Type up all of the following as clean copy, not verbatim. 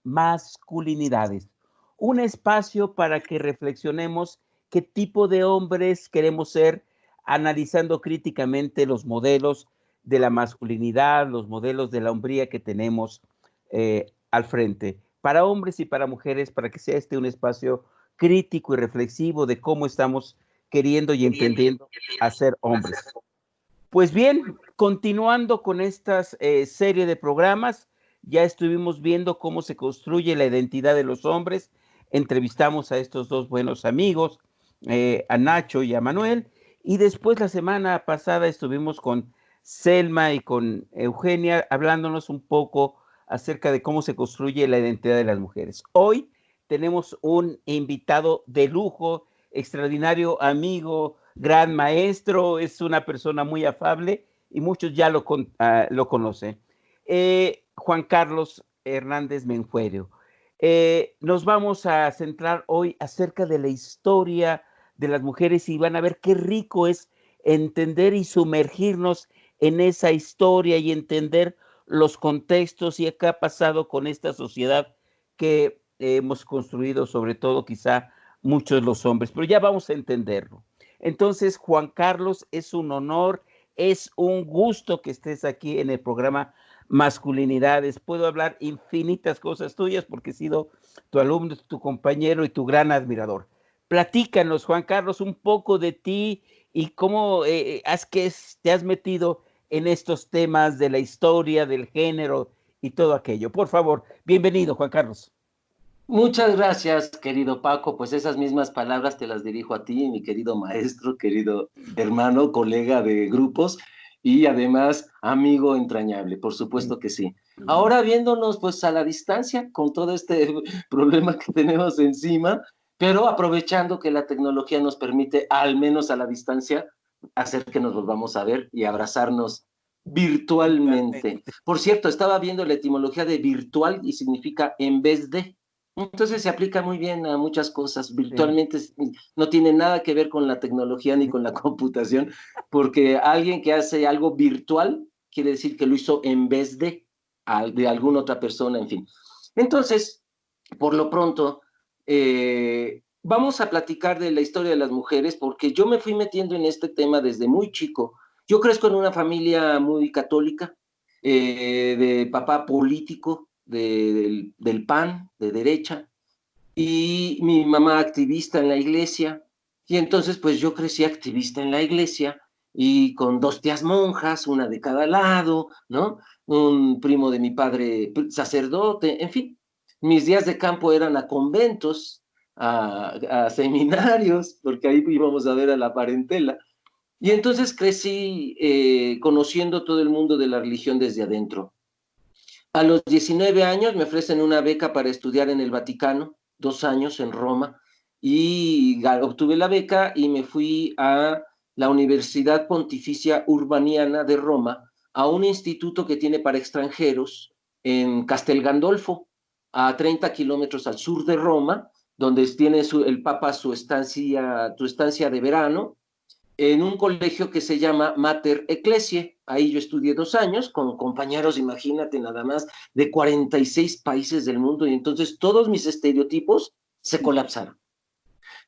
Masculinidades, un espacio para que reflexionemos qué tipo de hombres queremos ser, analizando críticamente los modelos de la masculinidad, los modelos de la hombría que tenemos al frente, para hombres y para mujeres, para que sea un espacio crítico y reflexivo de cómo estamos queriendo y entendiendo a ser hombres. Pues bien, continuando con esta serie de programas, ya estuvimos viendo cómo se construye la identidad de los hombres. Entrevistamos a estos dos buenos amigos, a Nacho y a Manuel, y después la semana pasada estuvimos con Selma y con Eugenia hablándonos un poco acerca de cómo se construye la identidad de las mujeres. Hoy tenemos un invitado de lujo, extraordinario amigo, gran maestro, es una persona muy afable y muchos ya lo conocen. Juan Carlos Hernández Menfuerio. Nos vamos a centrar hoy acerca de la historia de las mujeres y van a ver qué rico es entender y sumergirnos en esa historia y entender los contextos y qué ha pasado con esta sociedad que hemos construido, sobre todo quizá muchos los hombres, pero ya vamos a entenderlo. Entonces, Juan Carlos, es un honor, es un gusto que estés aquí en el programa Masculinidades. Puedo hablar infinitas cosas tuyas porque he sido tu alumno, tu compañero y tu gran admirador. Platícanos, Juan Carlos, un poco de ti y cómo te has metido en estos temas de la historia, del género y todo aquello. Por favor, bienvenido, Juan Carlos. Muchas gracias, querido Paco. Pues esas mismas palabras te las dirijo a ti, mi querido maestro, querido hermano, colega de grupos y además amigo entrañable, por supuesto que sí. Ahora viéndonos pues a la distancia con todo este problema que tenemos encima, pero aprovechando que la tecnología nos permite, al menos a la distancia, hacer que nos volvamos a ver y abrazarnos virtualmente. Por cierto, estaba viendo la etimología de virtual y significa en vez de. Entonces se aplica muy bien a muchas cosas. Virtualmente no tiene nada que ver con la tecnología ni con la computación, porque alguien que hace algo virtual quiere decir que lo hizo en vez de alguna otra persona, en fin. Entonces, por lo pronto, vamos a platicar de la historia de las mujeres, porque yo me fui metiendo en este tema desde muy chico. Yo crezco en una familia muy católica, de papá político, del PAN, de derecha, y mi mamá activista en la iglesia, y entonces pues yo crecí activista en la iglesia, y con dos tías monjas, una de cada lado, ¿no? Un primo de mi padre sacerdote, en fin, mis días de campo eran a conventos, a seminarios, porque ahí íbamos a ver a la parentela, y entonces crecí conociendo todo el mundo de la religión desde adentro. A los 19 años me ofrecen una beca para estudiar en el Vaticano, 2 años en Roma, y obtuve la beca y me fui a la Universidad Pontificia Urbaniana de Roma, a un instituto que tiene para extranjeros en Castel Gandolfo, a 30 kilómetros al sur de Roma, donde tiene el Papa su estancia de verano, en un colegio que se llama Mater Ecclesiae. Ahí yo estudié 2 años con compañeros, imagínate nada más, de 46 países del mundo, y entonces todos mis estereotipos se colapsaron.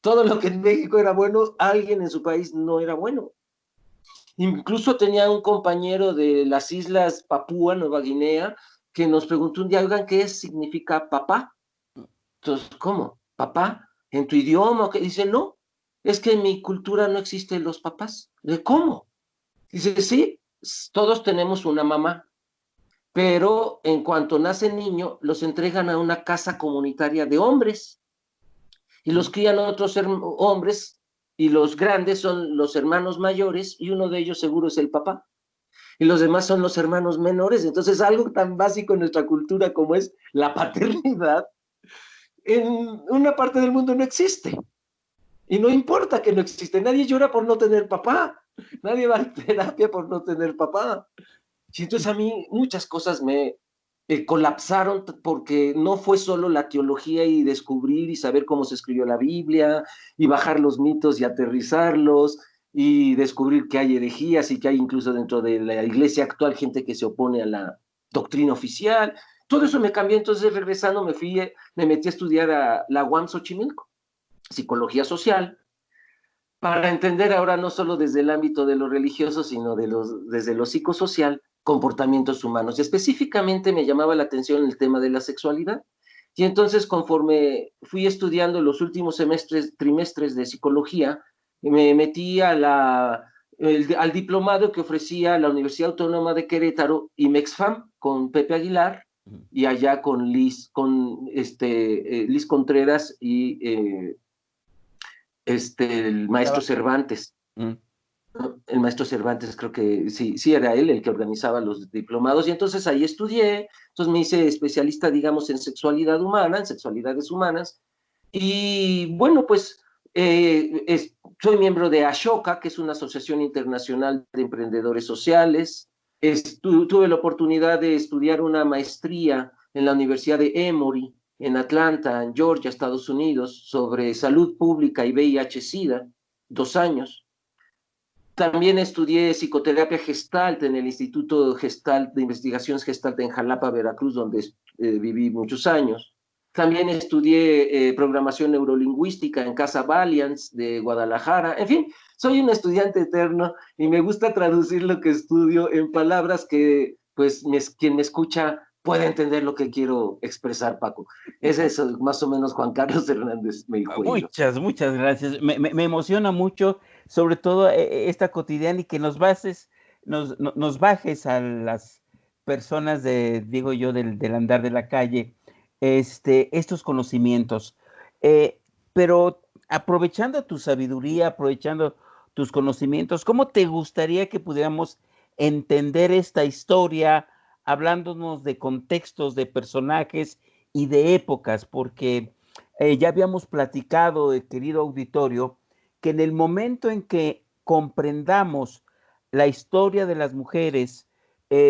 Todo lo que en México era bueno, alguien en su país no era bueno. Incluso tenía un compañero de las islas Papúa, Nueva Guinea, que nos preguntó un día, oigan, ¿qué significa papá? Entonces, ¿cómo? ¿Papá? ¿En tu idioma? ¿Qué? Dice, no, es que en mi cultura no existen los papás. ¿De cómo? Dice, sí, todos tenemos una mamá, pero en cuanto nace el niño, los entregan a una casa comunitaria de hombres y los crían otros hombres, y los grandes son los hermanos mayores y uno de ellos seguro es el papá. Y los demás son los hermanos menores. Entonces, algo tan básico en nuestra cultura como es la paternidad, en una parte del mundo no existe. Y no importa que no existe, nadie llora por no tener papá, nadie va a terapia por no tener papá. Y entonces a mí muchas cosas me colapsaron, porque no fue solo la teología y descubrir y saber cómo se escribió la Biblia y bajar los mitos y aterrizarlos y descubrir que hay herejías y que hay incluso dentro de la iglesia actual gente que se opone a la doctrina oficial. todo eso me cambió. Entonces, regresando, me metí a estudiar a la UAM Xochimilco, psicología social, para entender ahora no solo desde el ámbito de lo religioso, sino desde lo psicosocial, comportamientos humanos. Y específicamente me llamaba la atención el tema de la sexualidad. Y entonces, conforme fui estudiando los últimos trimestres de psicología, me metí al diplomado que ofrecía la Universidad Autónoma de Querétaro y Mexfam con Pepe Aguilar, y allá con Liz Contreras y el maestro Cervantes. El maestro Cervantes, creo que sí era él el que organizaba los diplomados, y entonces ahí estudié. Entonces me hice especialista, digamos, en sexualidad humana, en sexualidades humanas, y bueno, pues soy miembro de Ashoka, que es una asociación internacional de emprendedores sociales. Tuve la oportunidad de estudiar una maestría en la Universidad de Emory, en Atlanta, en Georgia, Estados Unidos, sobre salud pública y VIH-Sida, 2 años. También estudié psicoterapia Gestalt en el Instituto Gestalt de Investigaciones Gestalt en Jalapa, Veracruz, donde viví muchos años. También estudié programación neurolingüística en Casa Valiance de Guadalajara. En fin, soy un estudiante eterno y me gusta traducir lo que estudio en palabras que, pues, quien me escucha puede entender lo que quiero expresar, Paco. Es eso, más o menos, Juan Carlos Hernández Meijueiro. Muchas gracias. Me emociona mucho, sobre todo esta cotidiana, y que nos bajes a las personas digo yo, del andar de la calle, estos conocimientos. Pero aprovechando tu sabiduría, aprovechando tus conocimientos, ¿cómo te gustaría que pudiéramos entender esta historia, hablándonos de contextos, de personajes y de épocas? Porque ya habíamos platicado, querido auditorio, que en el momento en que comprendamos la historia de las mujeres,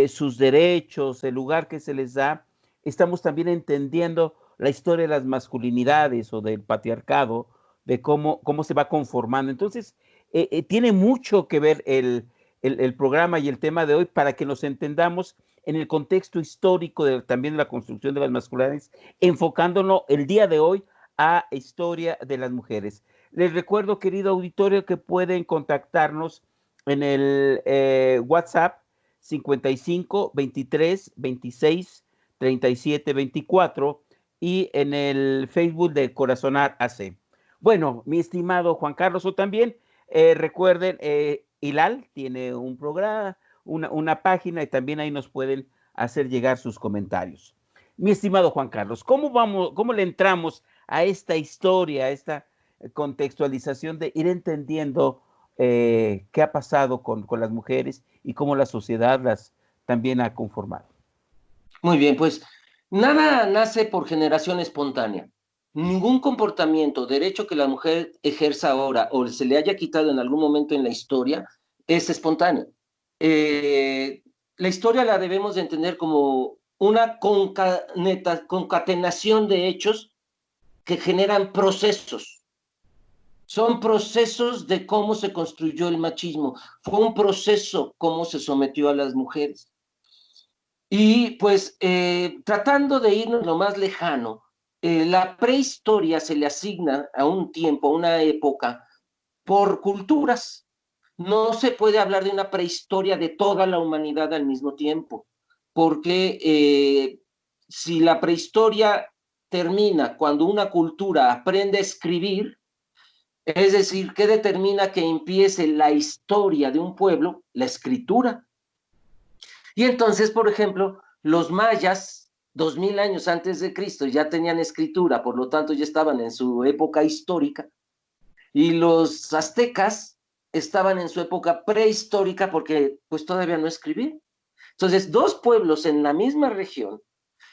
sus derechos, el lugar que se les da, estamos también entendiendo la historia de las masculinidades o del patriarcado, de cómo se va conformando. Entonces, tiene mucho que ver el programa y el tema de hoy, para que nos entendamos en el contexto histórico también de la construcción de las masculinidades, enfocándonos el día de hoy a historia de las mujeres. Les recuerdo, querido auditorio, que pueden contactarnos en el WhatsApp 55 23 26 37 24 y en el Facebook de Corazonar AC. Bueno, mi estimado Juan Carlos, o también recuerden, Hilal tiene un programa, una página, y también ahí nos pueden hacer llegar sus comentarios. Mi estimado Juan Carlos, ¿cómo le entramos a esta historia, a esta contextualización de ir entendiendo qué ha pasado con las mujeres y cómo la sociedad las también ha conformado? Muy bien, pues nada nace por generación espontánea. Ningún comportamiento, derecho que la mujer ejerza ahora o se le haya quitado en algún momento en la historia, es espontáneo. La historia la debemos de entender como una concatenación de hechos que generan procesos. Son procesos de cómo se construyó el machismo. Fue un proceso cómo se sometió a las mujeres. Y pues tratando de irnos lo más lejano, la prehistoria se le asigna a un tiempo, a una época, por culturas. No se puede hablar de una prehistoria de toda la humanidad al mismo tiempo, porque si la prehistoria termina cuando una cultura aprende a escribir, es decir, ¿qué determina que empiece la historia de un pueblo? La escritura. Y entonces, por ejemplo, los mayas, 2000 años antes de Cristo, ya tenían escritura, por lo tanto ya estaban en su época histórica, y los aztecas estaban en su época prehistórica porque pues todavía no escribían. Entonces, dos pueblos en la misma región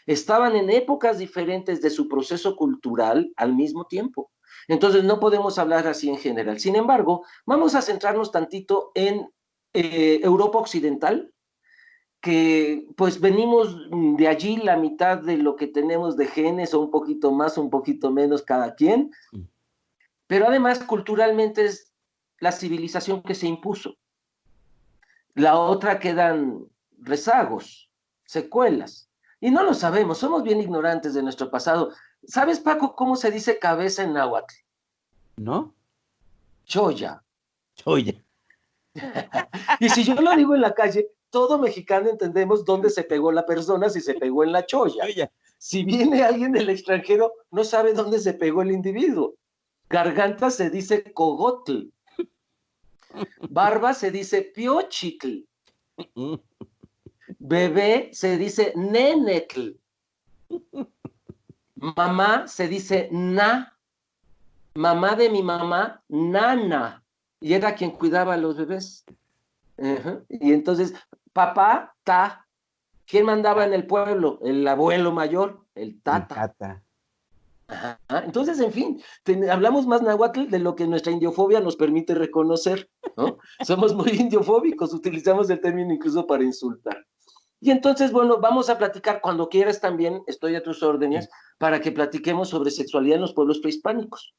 estaban en épocas diferentes de su proceso cultural al mismo tiempo. Entonces, no podemos hablar así en general. Sin embargo, vamos a centrarnos tantito en Europa Occidental, que pues venimos de allí la mitad de lo que tenemos de genes, o un poquito más, un poquito menos cada quien, pero además culturalmente es la civilización que se impuso. La otra quedan rezagos, secuelas. Y no lo sabemos, somos bien ignorantes de nuestro pasado. ¿Sabes, Paco, cómo se dice cabeza en náhuatl? ¿No? Choya. Oye, Y si yo lo digo en la calle, todo mexicano entendemos dónde se pegó la persona, si se pegó en la choya. oye. Si viene alguien del extranjero, no sabe dónde se pegó el individuo. Garganta se dice cogotl. Barba se dice piochitl. Bebé se dice nenetl. Mamá se dice na. Mamá de mi mamá, nana. Y era quien cuidaba a los bebés. Y entonces, papá, ta. ¿Quién mandaba en el pueblo? El abuelo mayor, el El tata. tata. Ajá. Entonces, en fin, hablamos más náhuatl de lo que nuestra indiofobia nos permite reconocer, ¿no? Somos muy indiofóbicos, utilizamos el término incluso para insultar. Y entonces, bueno, vamos a platicar cuando quieras también, estoy a tus órdenes, para que platiquemos sobre sexualidad en los pueblos prehispánicos.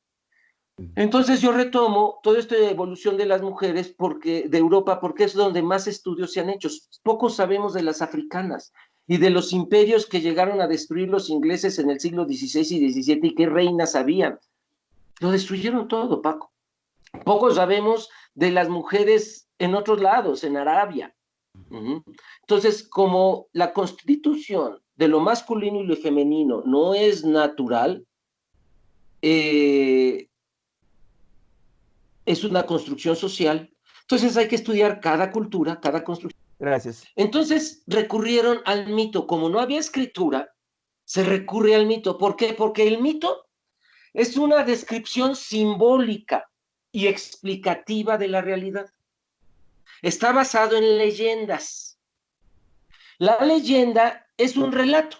Entonces yo retomo toda esta evolución de las mujeres de Europa, porque es donde más estudios se han hecho. Poco sabemos de las africanas y de los imperios que llegaron a destruir los ingleses en el siglo XVI y XVII y qué reinas habían. Lo destruyeron todo, Paco. Poco sabemos de las mujeres en otros lados, en Arabia. Entonces, como la constitución de lo masculino y lo femenino no es natural, es una construcción social. Entonces hay que estudiar cada cultura, cada construcción. Gracias. Entonces recurrieron al mito. Como no había escritura, se recurre al mito. ¿Por qué? Porque el mito es una descripción simbólica y explicativa de la realidad. Está basado en leyendas. La leyenda es un relato.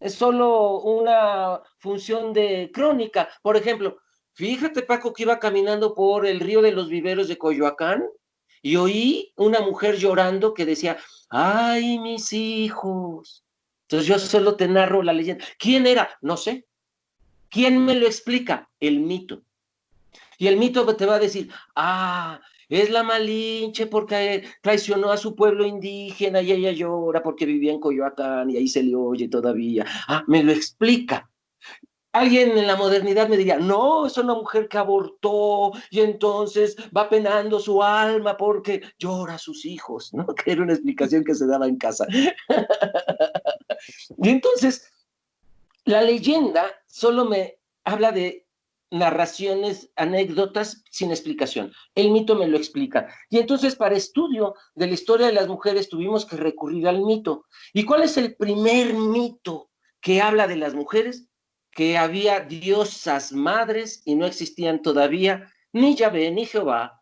Es solo una función de crónica. Por ejemplo, fíjate, Paco, que iba caminando por el río de los viveros de Coyoacán y oí una mujer llorando que decía, ¡ay, mis hijos! Entonces yo solo te narro la leyenda. ¿Quién era? No sé. ¿Quién me lo explica? El mito. Y el mito te va a decir, es la Malinche porque traicionó a su pueblo indígena y ella llora porque vivía en Coyoacán y ahí se le oye todavía. Me lo explica. Alguien en la modernidad me diría, no, es una mujer que abortó y entonces va penando su alma porque llora a sus hijos, ¿no? Que era una explicación que se daba en casa. Y entonces, la leyenda solo me habla de narraciones, anécdotas sin explicación. El mito me lo explica. Y entonces, para estudio de la historia de las mujeres, tuvimos que recurrir al mito. ¿Y cuál es el primer mito que habla de las mujeres? Que había diosas madres y no existían todavía ni Yahvé, ni Jehová,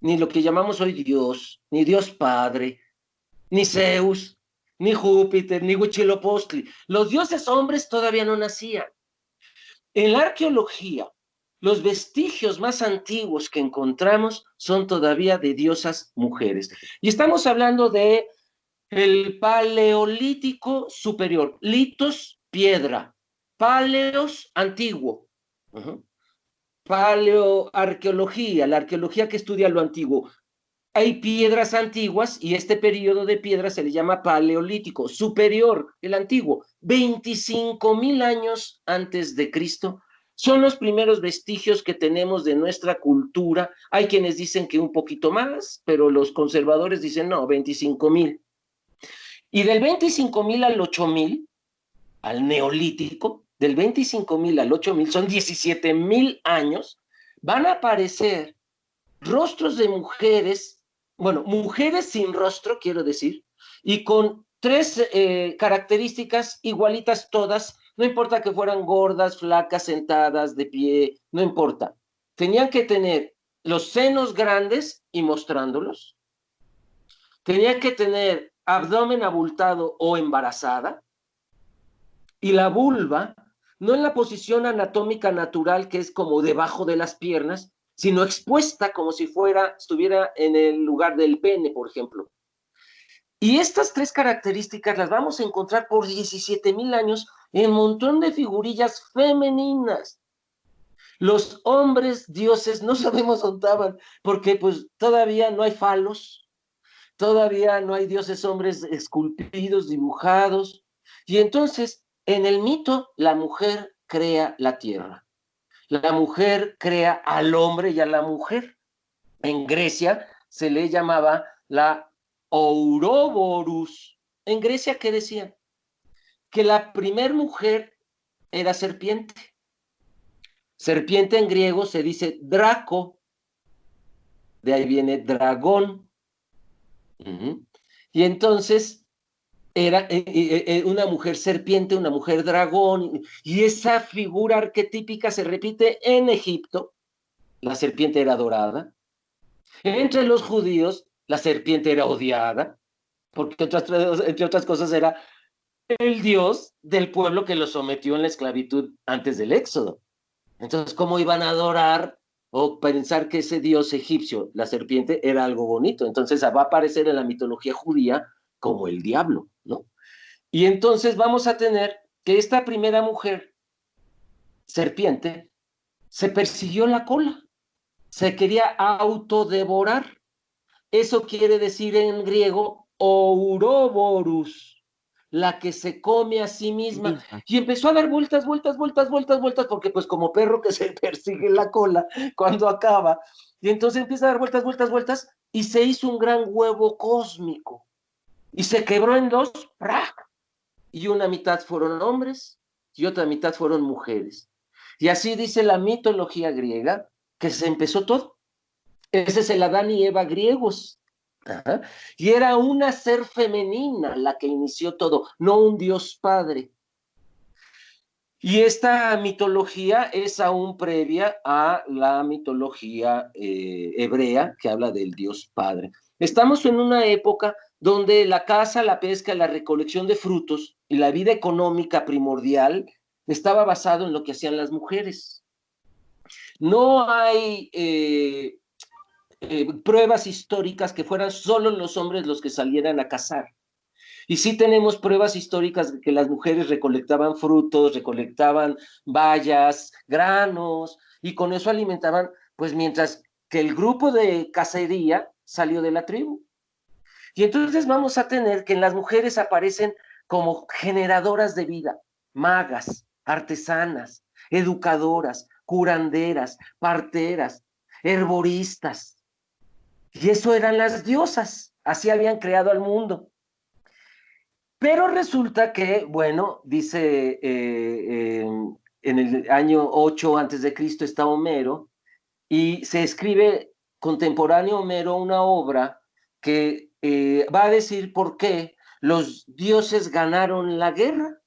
ni lo que llamamos hoy Dios, ni Dios Padre, ni Zeus, ni Júpiter, ni Huitzilopochtli. Los dioses hombres todavía no nacían. En la arqueología, los vestigios más antiguos que encontramos son todavía de diosas mujeres. Y estamos hablando de el paleolítico superior, litos, piedra, paleos, antiguo, paleoarqueología, la arqueología que estudia lo antiguo. Hay piedras antiguas y este periodo de piedras se le llama paleolítico superior, el antiguo, 25,000 años antes de Cristo. Son los primeros vestigios que tenemos de nuestra cultura. Hay quienes dicen que un poquito más, pero los conservadores dicen no, 25,000. Y del 25,000 al 8,000, al neolítico, del 25,000 al 8,000, son 17,000 años, van a aparecer rostros de mujeres, bueno, mujeres sin rostro, quiero decir, y con tres características igualitas todas, no importa que fueran gordas, flacas, sentadas, de pie, no importa. Tenían que tener los senos grandes y mostrándolos, tenían que tener abdomen abultado o embarazada, y la vulva, no en la posición anatómica natural que es como debajo de las piernas, sino expuesta como si estuviera en el lugar del pene, por ejemplo. Y estas tres características las vamos a encontrar por 17,000 años en un montón de figurillas femeninas. Los hombres dioses no sabemos dónde estaban, porque pues todavía no hay falos, todavía no hay dioses hombres esculpidos, dibujados. Y entonces, en el mito, la mujer crea la tierra. La mujer crea al hombre y a la mujer. En Grecia se le llamaba la Ouroboros. En Grecia, ¿qué decían? Que la primer mujer era serpiente. Serpiente en griego se dice Draco, de ahí viene dragón. Y entonces era una mujer serpiente, una mujer dragón, y esa figura arquetípica se repite en Egipto. La serpiente era dorada. Entre los judíos, la serpiente era odiada, porque entre otras cosas era el dios del pueblo que lo sometió en la esclavitud antes del Éxodo. Entonces, ¿cómo iban a adorar o pensar que ese dios egipcio, la serpiente, era algo bonito? Entonces va a aparecer en la mitología judía como el diablo, ¿no? Y entonces vamos a tener que esta primera mujer, serpiente, se persiguió la cola, se quería autodevorar. Eso quiere decir en griego ouroboros, la que se come a sí misma. Y empezó a dar vueltas, porque pues como perro que se persigue la cola cuando acaba. Y entonces empieza a dar vueltas, y se hizo un gran huevo cósmico. Y se quebró en dos, ¡prac! Y una mitad fueron hombres y otra mitad fueron mujeres. Y así dice la mitología griega que se empezó todo. Ese es el Adán y Eva griegos. Ajá. Y era una ser femenina la que inició todo, no un Dios Padre. Y esta mitología es aún previa a la mitología hebrea que habla del Dios Padre. Estamos en una época donde la caza, la pesca, la recolección de frutos y la vida económica primordial estaba basado en lo que hacían las mujeres. No hay pruebas históricas que fueran solo los hombres los que salieran a cazar. Y sí tenemos pruebas históricas de que las mujeres recolectaban frutos, recolectaban bayas, granos, y con eso alimentaban, pues mientras que el grupo de cacería salió de la tribu. Y entonces vamos a tener que en las mujeres aparecen como generadoras de vida, magas, artesanas, educadoras, curanderas, parteras, herboristas. Y eso eran las diosas, así habían creado al mundo. Pero resulta que, bueno, dice en el año 8 antes de Cristo está Homero, y se escribe contemporáneo a Homero una obra que va a decir por qué los dioses ganaron la guerra.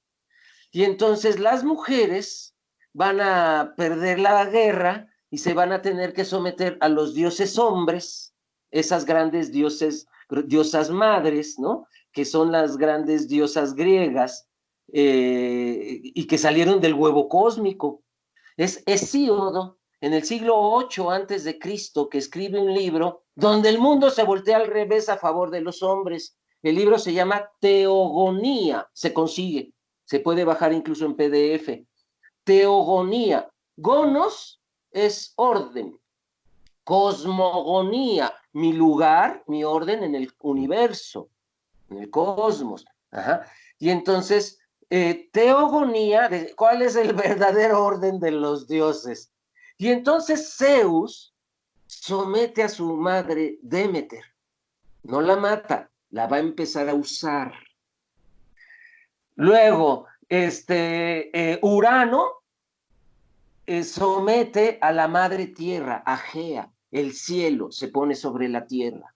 Y entonces las mujeres van a perder la guerra y se van a tener que someter a los dioses hombres, esas grandes diosas madres, ¿no? Que son las grandes diosas griegas y que salieron del huevo cósmico. Es Hesíodo, en el siglo 8 antes de Cristo, que escribe un libro donde el mundo se voltea al revés a favor de los hombres. El libro se llama Teogonía, se consigue, se puede bajar incluso en PDF. Teogonía. Gonos es orden. Cosmogonía, mi lugar, mi orden en el universo, en el cosmos. Ajá. Y entonces, teogonía, ¿cuál es el verdadero orden de los dioses? Y entonces Zeus somete a su madre Demeter, no la mata, la va a empezar a usar. Luego, Urano somete a la madre tierra, a Gea, el cielo se pone sobre la tierra.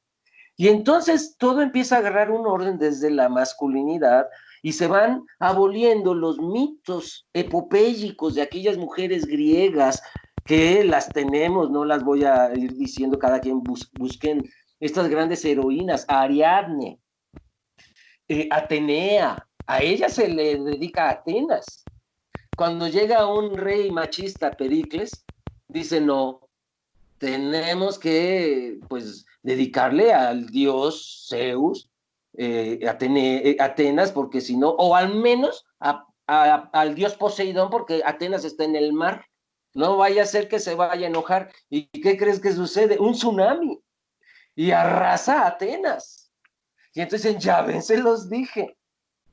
Y entonces todo empieza a agarrar un orden desde la masculinidad y se van aboliendo los mitos epopélicos de aquellas mujeres griegas que las tenemos, no las voy a ir diciendo, cada quien busquen estas grandes heroínas, Ariadne, Atenea, a ella se le dedica a Atenas. Cuando llega un rey machista, Pericles, dice no, tenemos que pues dedicarle al dios Zeus, Atenas, porque si no, o al menos al dios Poseidón, porque Atenas está en el mar. No vaya a ser que se vaya a enojar. ¿Y qué crees que sucede? Un tsunami. Y arrasa a Atenas. Y entonces ya ven, se los dije.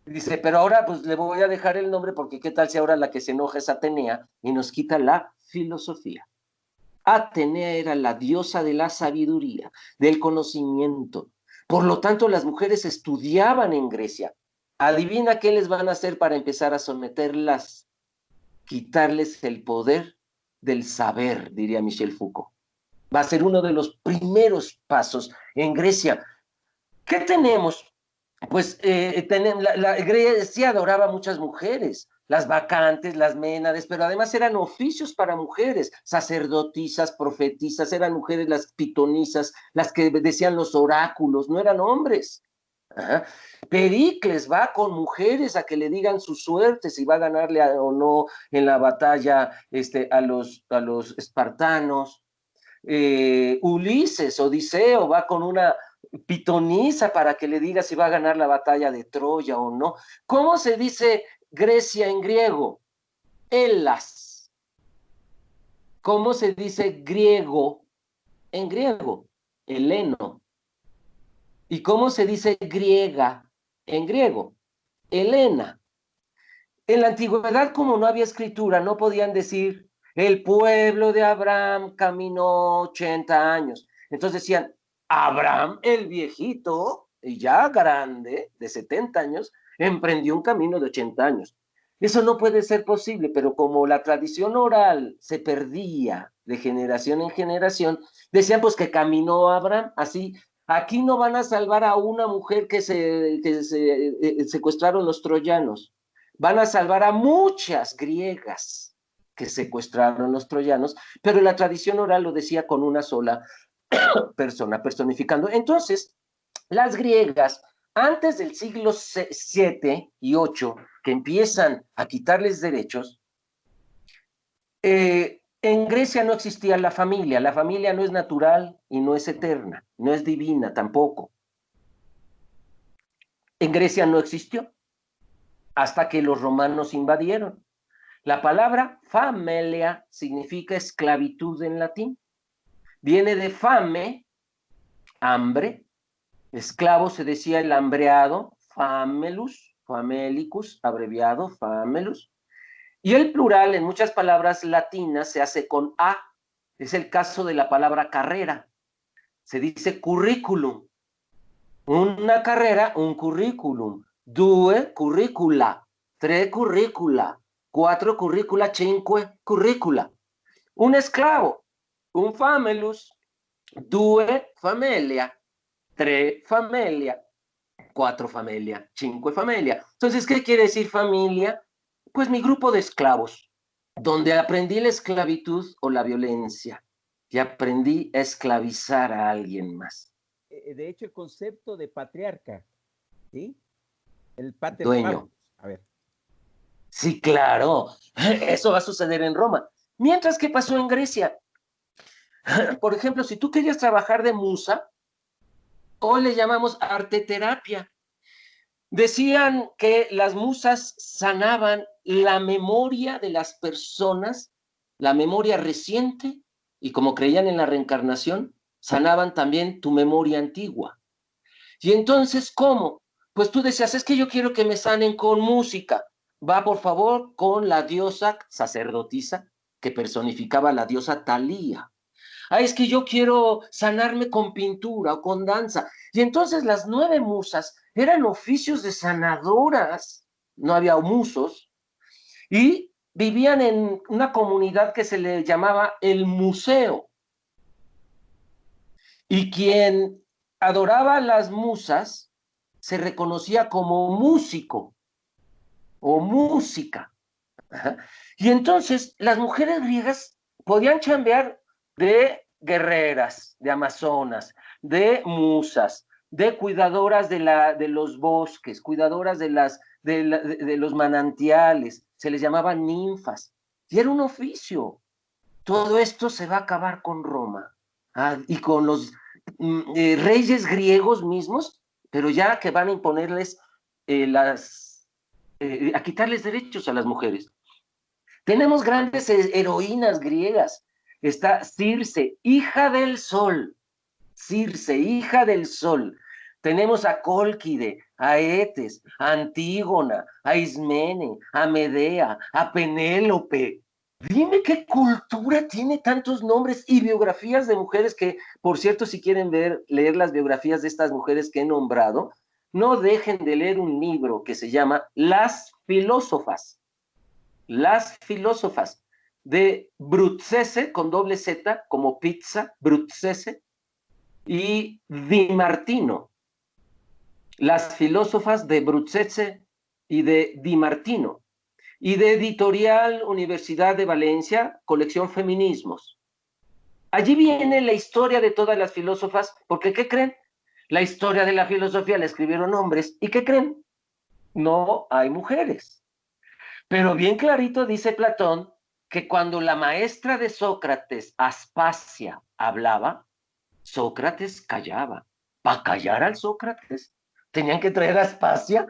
Dice, pero ahora pues le voy a dejar el nombre porque qué tal si ahora la que se enoja es Atenea y nos quita la filosofía. Atenea era la diosa de la sabiduría, del conocimiento. Por lo tanto, las mujeres estudiaban en Grecia. Adivina qué les van a hacer para empezar a someterlas, quitarles el poder del saber, diría Michel Foucault. Va a ser uno de los primeros pasos en Grecia. ¿Qué tenemos? Pues la Grecia adoraba a muchas mujeres, las bacantes, las ménades, pero además eran oficios para mujeres, sacerdotisas, profetisas, eran mujeres las pitonisas, las que decían los oráculos, no eran hombres. Ajá. Pericles va con mujeres a que le digan su suerte, si va a ganarle o no en la batalla a los espartanos. Ulises, Odiseo, va con una pitonisa para que le diga si va a ganar la batalla de Troya o no. ¿Cómo se dice Grecia en griego? Elas. ¿Cómo se dice griego en griego? Heleno. ¿Y cómo se dice griega en griego? Helena. En la antigüedad, como no había escritura, no podían decir el pueblo de Abraham caminó 80 años. Entonces decían, Abraham el viejito, y ya grande, de 70 años, emprendió un camino de 80 años. Eso no puede ser posible, pero como la tradición oral se perdía de generación en generación, decían pues que caminó Abraham, así. Aquí no van a salvar a una mujer que secuestraron los troyanos, van a salvar a muchas griegas que secuestraron los troyanos, pero la tradición oral lo decía con una sola persona, personificando. Entonces, las griegas, antes del siglo VII y VIII, que empiezan a quitarles derechos, en Grecia no existía la familia no es natural y no es eterna, no es divina tampoco. En Grecia no existió hasta que los romanos invadieron. La palabra familia significa esclavitud en latín. Viene de fame, hambre. Esclavo se decía el hambreado, famelus, famelicus, abreviado, famelus. Y el plural en muchas palabras latinas se hace con a. Es el caso de la palabra carrera. Se dice curriculum. Una carrera, un curriculum. Due curricula, tre curricula, cuatro curricula, cinque curricula. Un esclavo, un famelus, due familia, tre familia, cuatro familia, cinque familia. Entonces, ¿qué quiere decir familia? Pues mi grupo de esclavos, donde aprendí la esclavitud o la violencia y aprendí a esclavizar a alguien más. De hecho, el concepto de patriarca, ¿sí? El pater Dueño. familias. A ver. Sí, claro, eso va a suceder en Roma. Mientras, ¿qué pasó en Grecia? Por ejemplo, si tú querías trabajar de musa, hoy le llamamos arteterapia. Decían que las musas sanaban la memoria de las personas, la memoria reciente, y como creían en la reencarnación, sanaban también tu memoria antigua. Y entonces, ¿cómo? Pues tú decías, es que yo quiero que me sanen con música. Va, por favor, con la diosa sacerdotisa que personificaba a la diosa Talía. Ah, es que yo quiero sanarme con pintura o con danza. Y entonces las 9 musas eran oficios de sanadoras, no había musos, y vivían en una comunidad que se le llamaba el museo. Y quien adoraba a las musas se reconocía como músico o música. Ajá. Y entonces las mujeres griegas podían chambear de guerreras, de amazonas, de musas, de cuidadoras de los bosques, cuidadoras de los manantiales, se les llamaban ninfas, y era un oficio. Todo esto se va a acabar con Roma, y con los reyes griegos mismos, pero ya que van a imponerles a quitarles derechos a las mujeres. Tenemos grandes heroínas griegas. Está Circe, hija del sol. Circe, hija del sol. Tenemos a Cólquide, a Etes, a Antígona, a Ismene, a Medea, a Penélope. Dime qué cultura tiene tantos nombres y biografías de mujeres que, por cierto, si quieren leer las biografías de estas mujeres que he nombrado, no dejen de leer un libro que se llama Las Filósofas. Las Filósofas, de Bruzzese, con doble Z, como pizza, Bruzzese, y Di Martino. Las Filósofas de Bruzzese y de Di Martino. Y de Editorial Universidad de Valencia, colección Feminismos. Allí viene la historia de todas las filósofas, porque ¿qué creen? La historia de la filosofía la escribieron hombres, ¿y qué creen? No hay mujeres. Pero bien clarito dice Platón que cuando la maestra de Sócrates, Aspasia, hablaba, Sócrates callaba. ¿Para callar al Sócrates? Tenían que traer a Aspasia.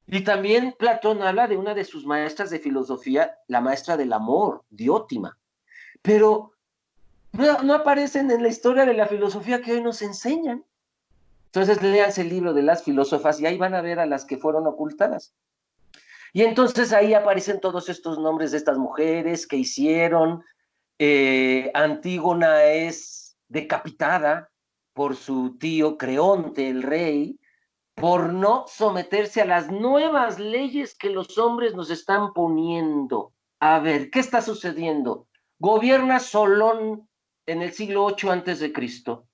Y también Platón habla de una de sus maestras de filosofía, la maestra del amor, Diótima. Pero no aparecen en la historia de la filosofía que hoy nos enseñan. Entonces léanse el libro de las filósofas y ahí van a ver a las que fueron ocultadas. Y entonces ahí aparecen todos estos nombres de estas mujeres que hicieron. Antígona es decapitada por su tío Creonte, el rey, por no someterse a las nuevas leyes que los hombres nos están poniendo. A ver, ¿qué está sucediendo? Gobierna Solón en el siglo 8 antes de Cristo,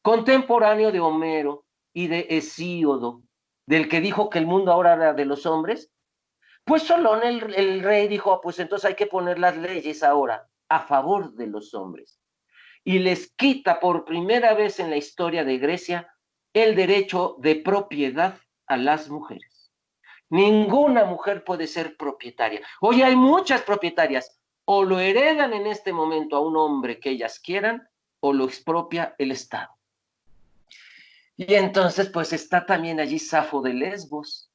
contemporáneo de Homero y de Hesíodo, del que dijo que el mundo ahora era de los hombres. Pues Solón, el rey, dijo, pues entonces hay que poner las leyes ahora a favor de los hombres. Y les quita por primera vez en la historia de Grecia el derecho de propiedad a las mujeres. Ninguna mujer puede ser propietaria. Hoy hay muchas propietarias. O lo heredan en este momento a un hombre que ellas quieran, o lo expropia el Estado. Y entonces, pues está también allí Safo de Lesbos.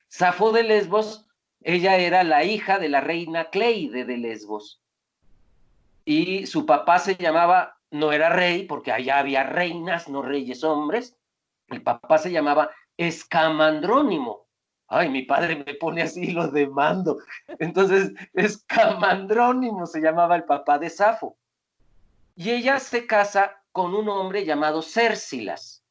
Safo de Lesbos, ella era la hija de la reina Cleide de Lesbos. Y su papá se llamaba, no era rey, porque allá había reinas, no reyes hombres. El papá se llamaba Escamandrónimo. Ay, mi padre me pone así, lo demando. Entonces, Escamandrónimo se llamaba el papá de Safo. Y ella se casa con un hombre llamado Cércilas.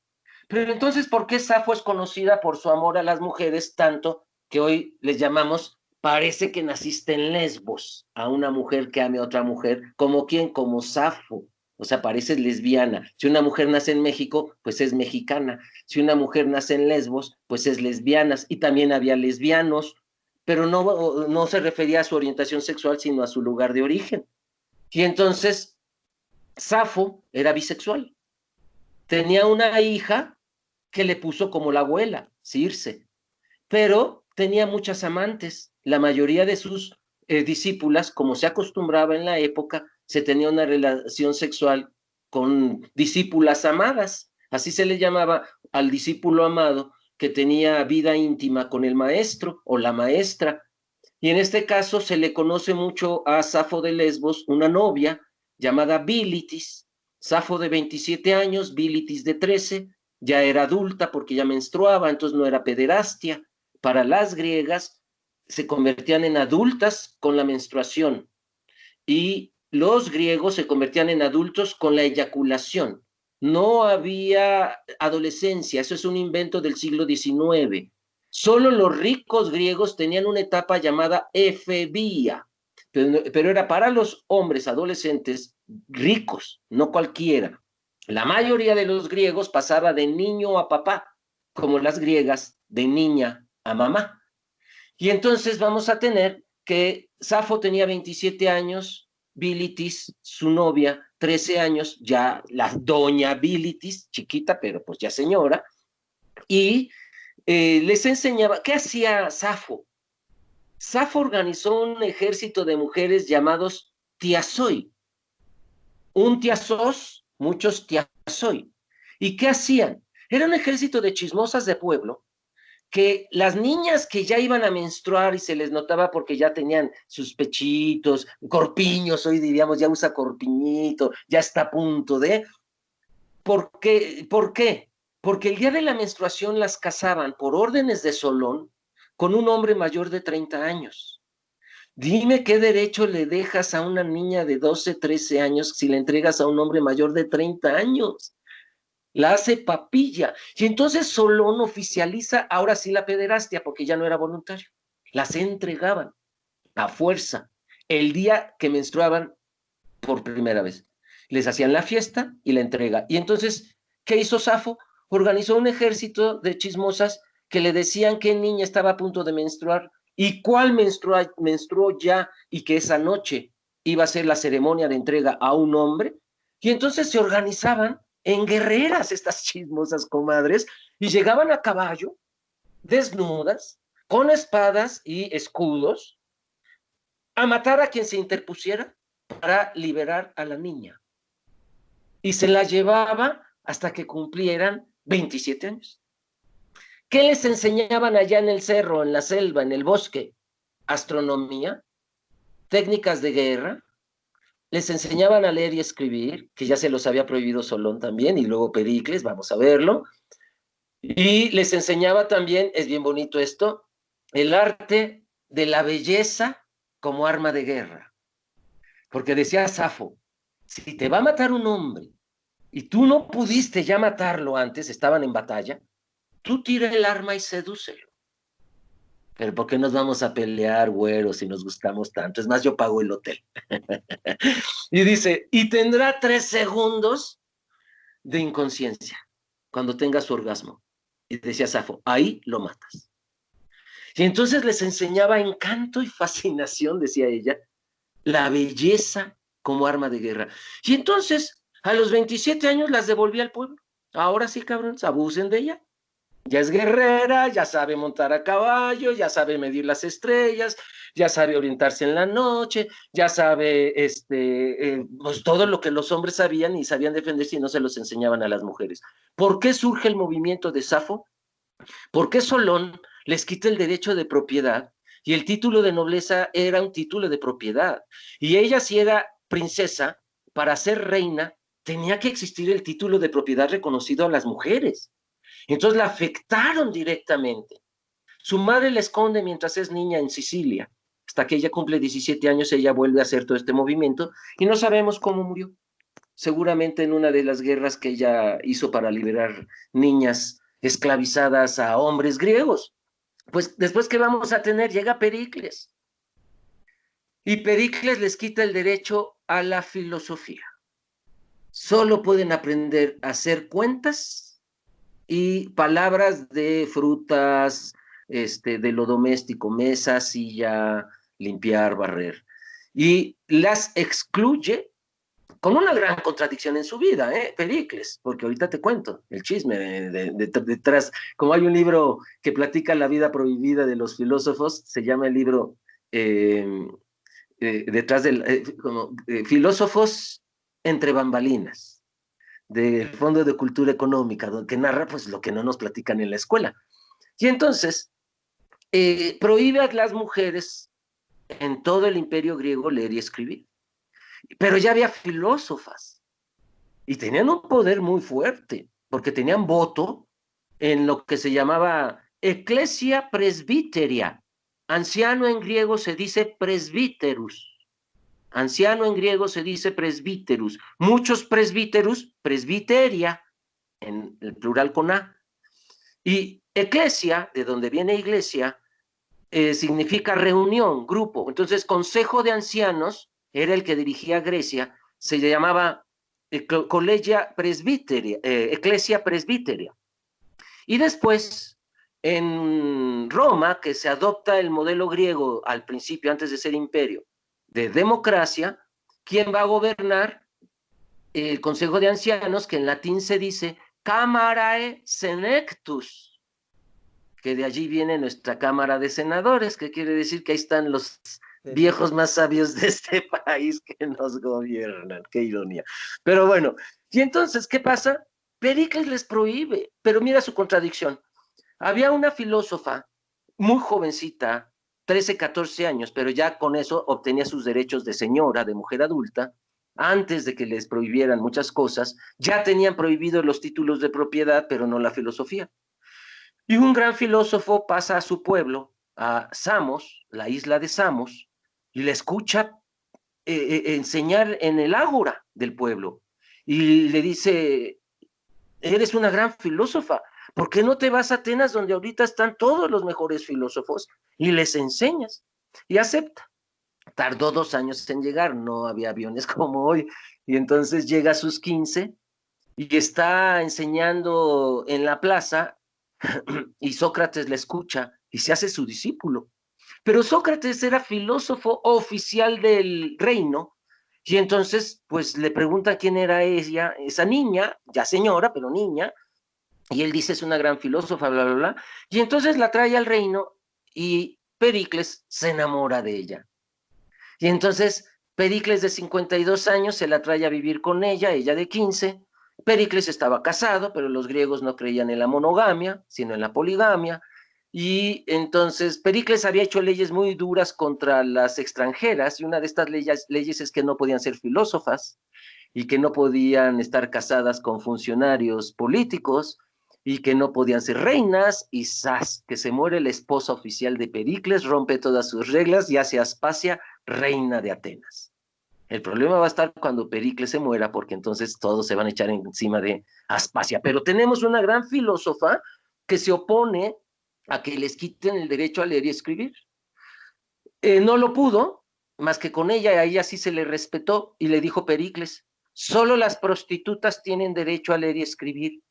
Pero entonces, ¿por qué Safo es conocida por su amor a las mujeres tanto que hoy les llamamos, parece que naciste en Lesbos, a una mujer que ame a otra mujer? ¿Como quién? Como Safo. O sea, pareces lesbiana. Si una mujer nace en México, pues es mexicana. Si una mujer nace en Lesbos, pues es lesbiana. Y también había lesbianos, pero no se refería a su orientación sexual, sino a su lugar de origen. Y entonces, Safo era bisexual. Tenía una hija que le puso como la abuela, Circe, pero tenía muchas amantes. La mayoría de sus discípulas, como se acostumbraba en la época, se tenía una relación sexual con discípulas amadas. Así se le llamaba al discípulo amado que tenía vida íntima con el maestro o la maestra. Y en este caso se le conoce mucho a Safo de Lesbos, una novia llamada Bilitis. Safo de 27 años, Bilitis de 13, ya era adulta porque ya menstruaba, entonces no era pederastia. Para las griegas se convertían en adultas con la menstruación y los griegos se convertían en adultos con la eyaculación. No había adolescencia, eso es un invento del siglo XIX. Solo los ricos griegos tenían una etapa llamada efebía, pero era para los hombres adolescentes ricos, no cualquiera. La mayoría de los griegos pasaba de niño a papá, como las griegas de niña a mamá. Y entonces vamos a tener que Safo tenía 27 años, Bilitis, su novia, 13 años, ya la doña Bilitis, chiquita, pero pues ya señora, y les enseñaba, ¿qué hacía Safo? Safo organizó un ejército de mujeres llamados tiasoi, un tiasos, muchos tiasoi. ¿Y qué hacían? Era un ejército de chismosas de pueblo que las niñas que ya iban a menstruar y se les notaba porque ya tenían sus pechitos, corpiños, hoy diríamos ya usa corpiñito, ya está a punto de... ¿Por qué? ¿Por qué? porque el día de la menstruación las casaban por órdenes de Solón con un hombre mayor de 30 años. Dime qué derecho le dejas a una niña de 12, 13 años si le entregas a un hombre mayor de 30 años. La hace papilla. Y entonces Solón oficializa ahora sí la pederastia, porque ya no era voluntario. Las entregaban a fuerza el día que menstruaban por primera vez. Les hacían la fiesta y la entrega. Y entonces, ¿qué hizo Safo? Organizó un ejército de chismosas que le decían qué niña estaba a punto de menstruar y cuál menstruó ya, y que esa noche iba a ser la ceremonia de entrega a un hombre. Y entonces se organizaban en guerreras estas chismosas comadres y llegaban a caballo, desnudas, con espadas y escudos, a matar a quien se interpusiera para liberar a la niña. Y se la llevaba hasta que cumplieran 27 años. ¿Qué les enseñaban allá en el cerro, en la selva, en el bosque? Astronomía, técnicas de guerra, les enseñaban a leer y escribir, que ya se los había prohibido Solón también, y luego Pericles, vamos a verlo, y les enseñaba también, es bien bonito esto, el arte de la belleza como arma de guerra. Porque decía Safo, si te va a matar un hombre y tú no pudiste ya matarlo antes, estaban en batalla, tú tira el arma y sedúcelo. Pero ¿por qué nos vamos a pelear, güeros, si nos gustamos tanto? Es más, yo pago el hotel. Y dice, y tendrá 3 segundos de inconsciencia cuando tenga su orgasmo. Y decía Safo, ahí lo matas. Y entonces les enseñaba encanto y fascinación, decía ella, la belleza como arma de guerra. Y entonces, a los 27 años las devolví al pueblo. Ahora sí, cabrones, abusen de ella. Ya es guerrera, ya sabe montar a caballo, ya sabe medir las estrellas, ya sabe orientarse en la noche, ya sabe pues todo lo que los hombres sabían y sabían defenderse y no se los enseñaban a las mujeres. ¿Por qué surge el movimiento de Safo? ¿Por qué Solón les quita el derecho de propiedad? Y el título de nobleza era un título de propiedad. Y ella, si era princesa, para ser reina, tenía que existir el título de propiedad reconocido a las mujeres. Entonces la afectaron directamente. Su madre la esconde mientras es niña en Sicilia. Hasta que ella cumple 17 años, ella vuelve a hacer todo este movimiento y no sabemos cómo murió. Seguramente en una de las guerras que ella hizo para liberar niñas esclavizadas a hombres griegos. Pues después, ¿qué vamos a tener? Llega Pericles. Y Pericles les quita el derecho a la filosofía. Solo pueden aprender a hacer cuentas y palabras de frutas, de lo doméstico, mesa, silla, limpiar, barrer. Y las excluye con una gran contradicción en su vida, Pericles, porque ahorita te cuento el chisme detrás. Como hay un libro que platica la vida prohibida de los filósofos, se llama el libro detrás del filósofos entre bambalinas, del Fondo de Cultura Económica, que narra pues lo que no nos platican en la escuela. Y entonces prohíbe a las mujeres en todo el imperio griego leer y escribir. Pero ya había filósofas y tenían un poder muy fuerte, porque tenían voto en lo que se llamaba Ecclesia Presbiteria. Anciano en griego se dice presbíterus. Anciano en griego se dice presbíterus. Muchos presbíterus, presbiteria, en el plural con A. Y Ecclesia, de donde viene iglesia, significa reunión, grupo. Entonces, consejo de ancianos era el que dirigía Grecia, se llamaba Collegia Presbiteria, Ecclesia Presbiteria. Y después, en Roma, que se adopta el modelo griego al principio, antes de ser imperio, de democracia, ¿quién va a gobernar? El Consejo de Ancianos, que en latín se dice Camarae Senectus, que de allí viene nuestra Cámara de Senadores, que quiere decir que ahí están los viejos más sabios de este país que nos gobiernan. Qué ironía. Pero bueno, y entonces, ¿qué pasa? Pericles les prohíbe, pero mira su contradicción. Había una filósofa muy jovencita, 13, 14 años, pero ya con eso obtenía sus derechos de señora, de mujer adulta, antes de que les prohibieran muchas cosas, ya tenían prohibidos los títulos de propiedad, pero no la filosofía. Y un gran filósofo pasa a su pueblo, a Samos, la isla de Samos, y le escucha enseñar en el ágora del pueblo. Y le dice, eres una gran filósofa, ¿por qué no te vas a Atenas donde ahorita están todos los mejores filósofos y les enseñas? Y acepta. Tardó 2 años en llegar, no había aviones como hoy, y entonces llega a sus 15 y está enseñando en la plaza y Sócrates le escucha y se hace su discípulo. Pero Sócrates era filósofo oficial del reino y entonces pues le pregunta quién era ella, esa niña, ya señora, pero niña, y él dice es una gran filósofa, bla, bla, bla, y entonces la trae al reino y Pericles se enamora de ella. Y entonces Pericles de 52 años se la trae a vivir con ella de 15. Pericles estaba casado, pero los griegos no creían en la monogamia, sino en la poligamia. Y entonces Pericles había hecho leyes muy duras contra las extranjeras, y una de estas leyes es que no podían ser filósofas y que no podían estar casadas con funcionarios políticos y que no podían ser reinas, y ¡zas!, que se muere la esposa oficial de Pericles, rompe todas sus reglas y hace a Aspasia reina de Atenas. El problema va a estar cuando Pericles se muera, porque entonces todos se van a echar encima de Aspasia. Pero tenemos una gran filósofa que se opone a que les quiten el derecho a leer y escribir. No lo pudo, más que con ella, a ella sí se le respetó, y le dijo Pericles, solo las prostitutas tienen derecho a leer y escribir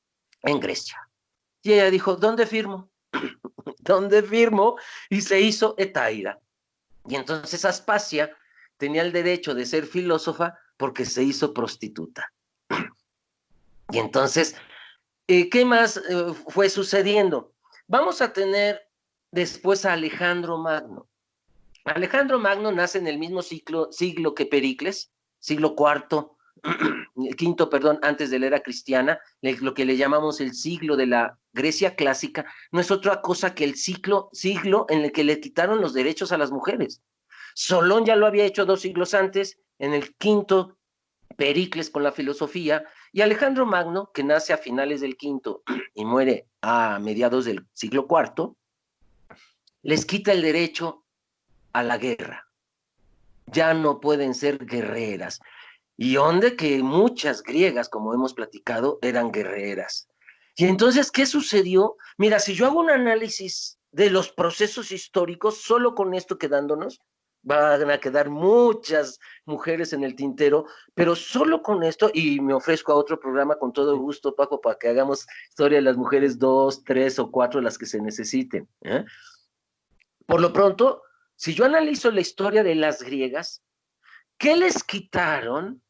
en Grecia. Y ella dijo, ¿dónde firmo? ¿Dónde firmo? Y se hizo hetaira. Y entonces Aspasia tenía el derecho de ser filósofa porque se hizo prostituta. Y entonces, ¿qué más fue sucediendo? Vamos a tener después a Alejandro Magno. Alejandro Magno nace en el mismo siglo que Pericles, siglo quinto, perdón, antes de la era cristiana, lo que le llamamos el siglo de la Grecia clásica, no es otra cosa que el siglo en el que le quitaron los derechos a las mujeres. Solón ya lo había hecho 2 siglos antes, en el quinto, Pericles con la filosofía, y Alejandro Magno, que nace a finales del quinto y muere a mediados del siglo IV, les quita el derecho a la guerra. Ya no pueden ser guerreras. Y donde que muchas griegas, como hemos platicado, eran guerreras. Y entonces, ¿qué sucedió? Mira, si yo hago un análisis de los procesos históricos, solo con esto quedándonos, van a quedar muchas mujeres en el tintero, pero solo con esto, y me ofrezco a otro programa con todo gusto, Paco, para que hagamos historia de las mujeres 2, 3 o 4, las que se necesiten. Por lo pronto, si yo analizo la historia de las griegas, ¿qué les quitaron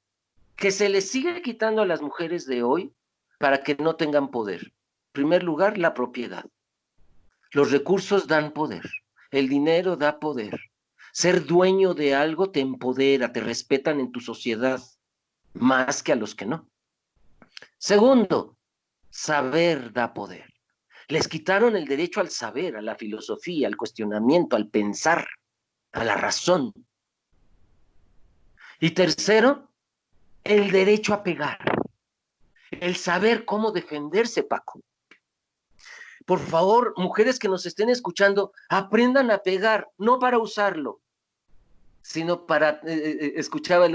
que se les sigue quitando a las mujeres de hoy para que no tengan poder? En primer lugar, la propiedad. Los recursos dan poder, el dinero da poder. Ser dueño de algo te empodera, te respetan en tu sociedad, más que a los que no. Segundo, saber da poder. Les quitaron el derecho al saber, a la filosofía, al cuestionamiento, al pensar, a la razón. Y tercero, el derecho a pegar, el saber cómo defenderse, Paco. Por favor, mujeres que nos estén escuchando, aprendan a pegar, no para usarlo, sino para, escuchaba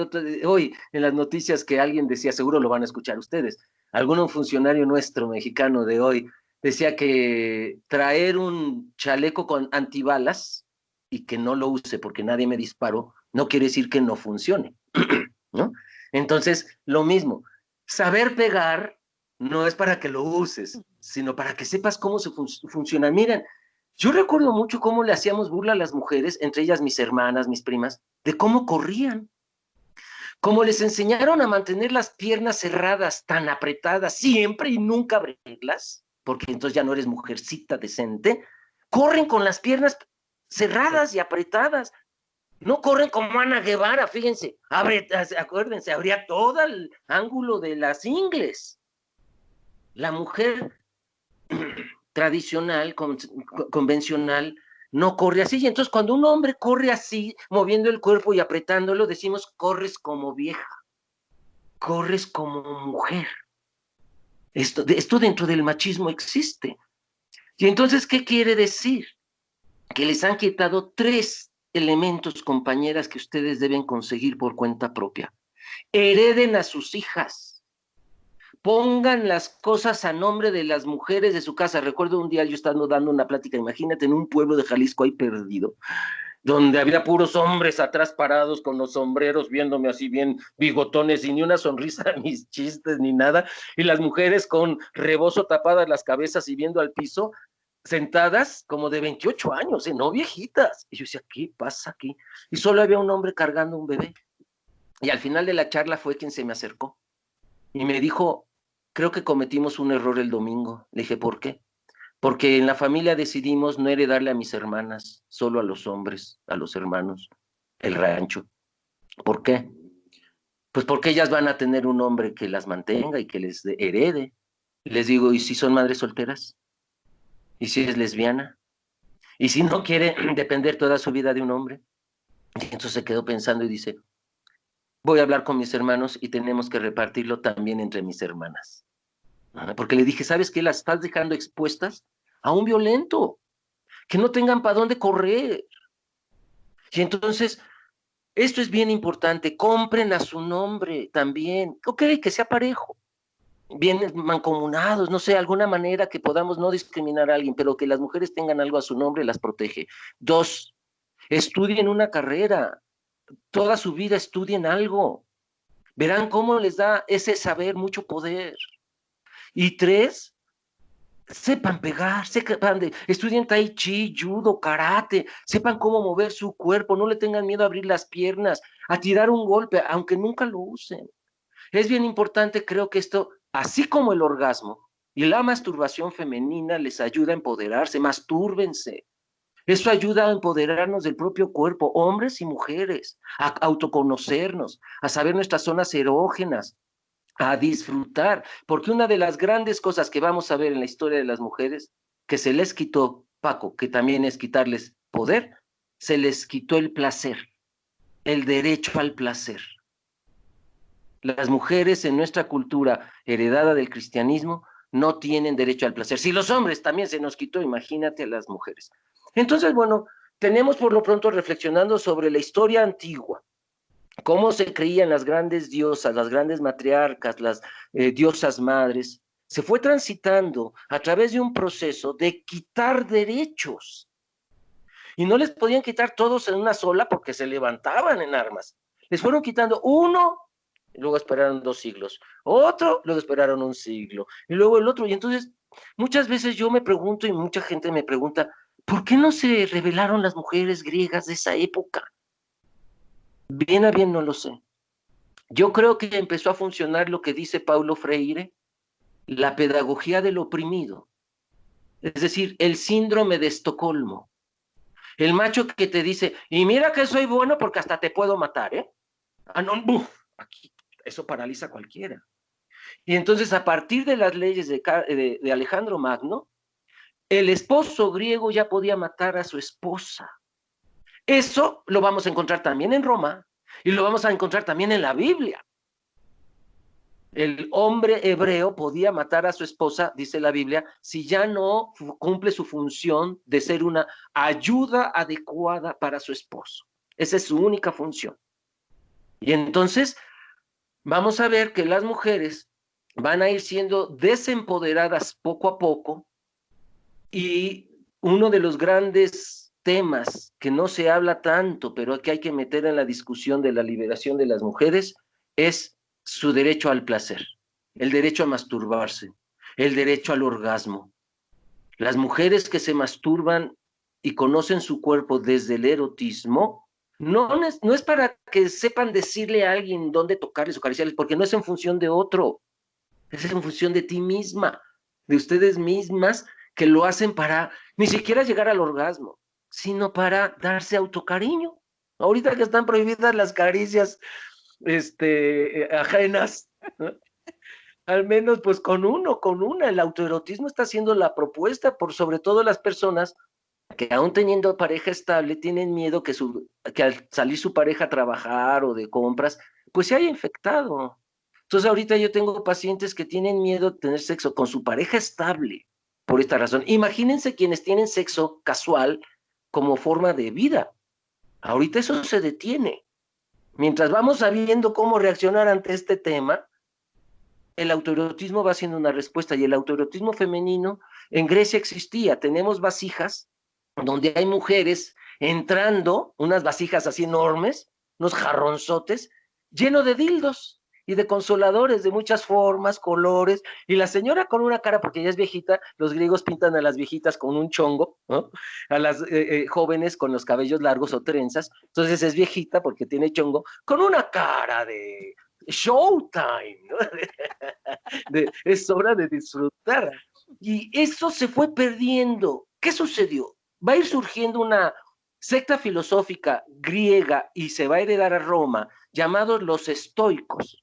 hoy en las noticias que alguien decía, seguro lo van a escuchar ustedes, algún funcionario nuestro mexicano de hoy decía que traer un chaleco con antibalas y que no lo use porque nadie me disparó, no quiere decir que no funcione, ¿no? Entonces, lo mismo, saber pegar no es para que lo uses, sino para que sepas cómo se funciona. Miren, yo recuerdo mucho cómo le hacíamos burla a las mujeres, entre ellas mis hermanas, mis primas, de cómo corrían. Como les enseñaron a mantener las piernas cerradas, tan apretadas, siempre y nunca abrirlas, porque entonces ya no eres mujercita decente, corren con las piernas cerradas y apretadas. No corren como Ana Guevara, fíjense, acuérdense, abría todo el ángulo de las ingles. La mujer tradicional, convencional, no corre así. Y entonces cuando un hombre corre así, moviendo el cuerpo y apretándolo, decimos, corres como vieja. corres como mujer. Esto dentro del machismo existe. Y entonces, ¿qué quiere decir? Que les han quitado 3 elementos, compañeras, que ustedes deben conseguir por cuenta propia. Hereden a sus hijas. Pongan las cosas a nombre de las mujeres de su casa. Recuerdo un día yo estando dando una plática, imagínate, en un pueblo de Jalisco ahí perdido, donde había puros hombres atrás parados con los sombreros viéndome así bien bigotones y ni una sonrisa a mis chistes ni nada, y las mujeres con rebozo tapadas las cabezas y viendo al piso, sentadas como de 28 años, no viejitas. Y yo decía, ¿qué pasa aquí? Y solo había un hombre cargando un bebé. Y al final de la charla fue quien se me acercó y me dijo, creo que cometimos un error el domingo. Le dije, ¿por qué? Porque en la familia decidimos no heredarle a mis hermanas, solo a los hombres, a los hermanos, el rancho. ¿Por qué? Pues porque ellas van a tener un hombre que las mantenga y que les herede. Les digo, ¿y si son madres solteras? ¿Y si es lesbiana? ¿Y si no quiere depender toda su vida de un hombre? Y entonces se quedó pensando y dice, voy a hablar con mis hermanos y tenemos que repartirlo también entre mis hermanas. Porque le dije, ¿sabes qué? Las estás dejando expuestas a un violento, que no tengan para dónde correr. Y entonces, esto es bien importante, compren a su nombre también, ok, que sea parejo, bien mancomunados, no sé, alguna manera que podamos no discriminar a alguien, pero que las mujeres tengan algo a su nombre las protege. 2, estudien una carrera, toda su vida estudien algo, verán cómo les da ese saber mucho poder. Y 3, sepan pegar, estudien tai chi, judo, karate, sepan cómo mover su cuerpo, no le tengan miedo a abrir las piernas, a tirar un golpe, aunque nunca lo usen. Es bien importante, creo que esto, así como el orgasmo y la masturbación femenina les ayuda a empoderarse, mastúrbense. Eso ayuda a empoderarnos del propio cuerpo, hombres y mujeres, a autoconocernos, a saber nuestras zonas erógenas, a disfrutar, porque una de las grandes cosas que vamos a ver en la historia de las mujeres, que se les quitó, Paco, que también es quitarles poder, se les quitó el placer, el derecho al placer. Las mujeres en nuestra cultura heredada del cristianismo no tienen derecho al placer. Si los hombres también se nos quitó, imagínate a las mujeres. Entonces, bueno, tenemos por lo pronto reflexionando sobre la historia antigua, cómo se creían las grandes diosas, las grandes matriarcas, las diosas madres, se fue transitando a través de un proceso de quitar derechos. Y no les podían quitar todos en una sola porque se levantaban en armas. Les fueron quitando uno, y luego esperaron 2 siglos, otro, luego esperaron 1 siglo, y luego el otro. Y entonces, muchas veces yo me pregunto y mucha gente me pregunta, ¿por qué no se rebelaron las mujeres griegas de esa época? Bien a bien no lo sé. Yo creo que empezó a funcionar lo que dice Paulo Freire, la pedagogía del oprimido, es decir, el síndrome de Estocolmo. El macho que te dice, y mira que soy bueno porque hasta te puedo matar, ¿eh? Ah, no, buf, aquí, eso paraliza a cualquiera. Y entonces, a partir de las leyes de Alejandro Magno, el esposo griego ya podía matar a su esposa. Eso lo vamos a encontrar también en Roma y lo vamos a encontrar también en la Biblia. El hombre hebreo podía matar a su esposa, dice la Biblia, si ya no cumple su función de ser una ayuda adecuada para su esposo. Esa es su única función. Y entonces vamos a ver que las mujeres van a ir siendo desempoderadas poco a poco y uno de los grandes temas que no se habla tanto, pero que hay que meter en la discusión de la liberación de las mujeres es su derecho al placer, el derecho a masturbarse, el derecho al orgasmo. Las mujeres que se masturban y conocen su cuerpo desde el erotismo, no es para que sepan decirle a alguien dónde tocarles o acariciarles, porque no es en función de otro, es en función de ti misma, de ustedes mismas, que lo hacen para ni siquiera llegar al orgasmo, sino para darse autocariño. Ahorita que están prohibidas las caricias ajenas, ¿no? Al menos pues con una, el autoerotismo está siendo la propuesta por sobre todo las personas que aún teniendo pareja estable tienen miedo que al salir su pareja a trabajar o de compras, pues se haya infectado. Entonces ahorita yo tengo pacientes que tienen miedo de tener sexo con su pareja estable por esta razón. Imagínense quienes tienen sexo casual como forma de vida. Ahorita eso se detiene. Mientras vamos sabiendo cómo reaccionar ante este tema, el autoerotismo va siendo una respuesta, y el autoerotismo femenino en Grecia existía. Tenemos vasijas donde hay mujeres entrando, unas vasijas así enormes, unos jarronzotes, lleno de dildos y de consoladores de muchas formas, colores, y la señora con una cara, porque ella es viejita, los griegos pintan a las viejitas con un chongo, ¿no? A las jóvenes con los cabellos largos o trenzas, entonces es viejita porque tiene chongo, con una cara de showtime, ¿no? Es hora de disfrutar. Y eso se fue perdiendo. ¿Qué sucedió? Va a ir surgiendo una secta filosófica griega y se va a heredar a Roma, llamados los estoicos.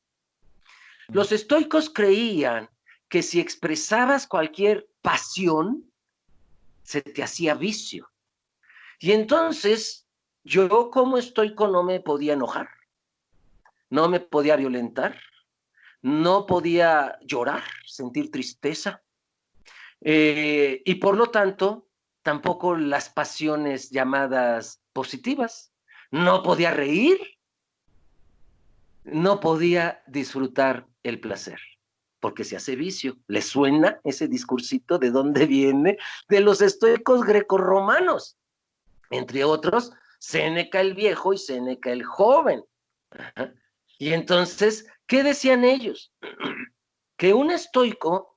Los estoicos creían que si expresabas cualquier pasión, se te hacía vicio. Y entonces, yo como estoico no me podía enojar, no me podía violentar, no podía llorar, sentir tristeza, y por lo tanto, tampoco las pasiones llamadas positivas. No podía reír, no podía disfrutar el placer, porque se hace vicio. ¿Le suena ese discursito de dónde viene? De los estoicos grecorromanos, entre otros, Séneca el viejo y Séneca el joven. Ajá. Y entonces, ¿qué decían ellos? Que un estoico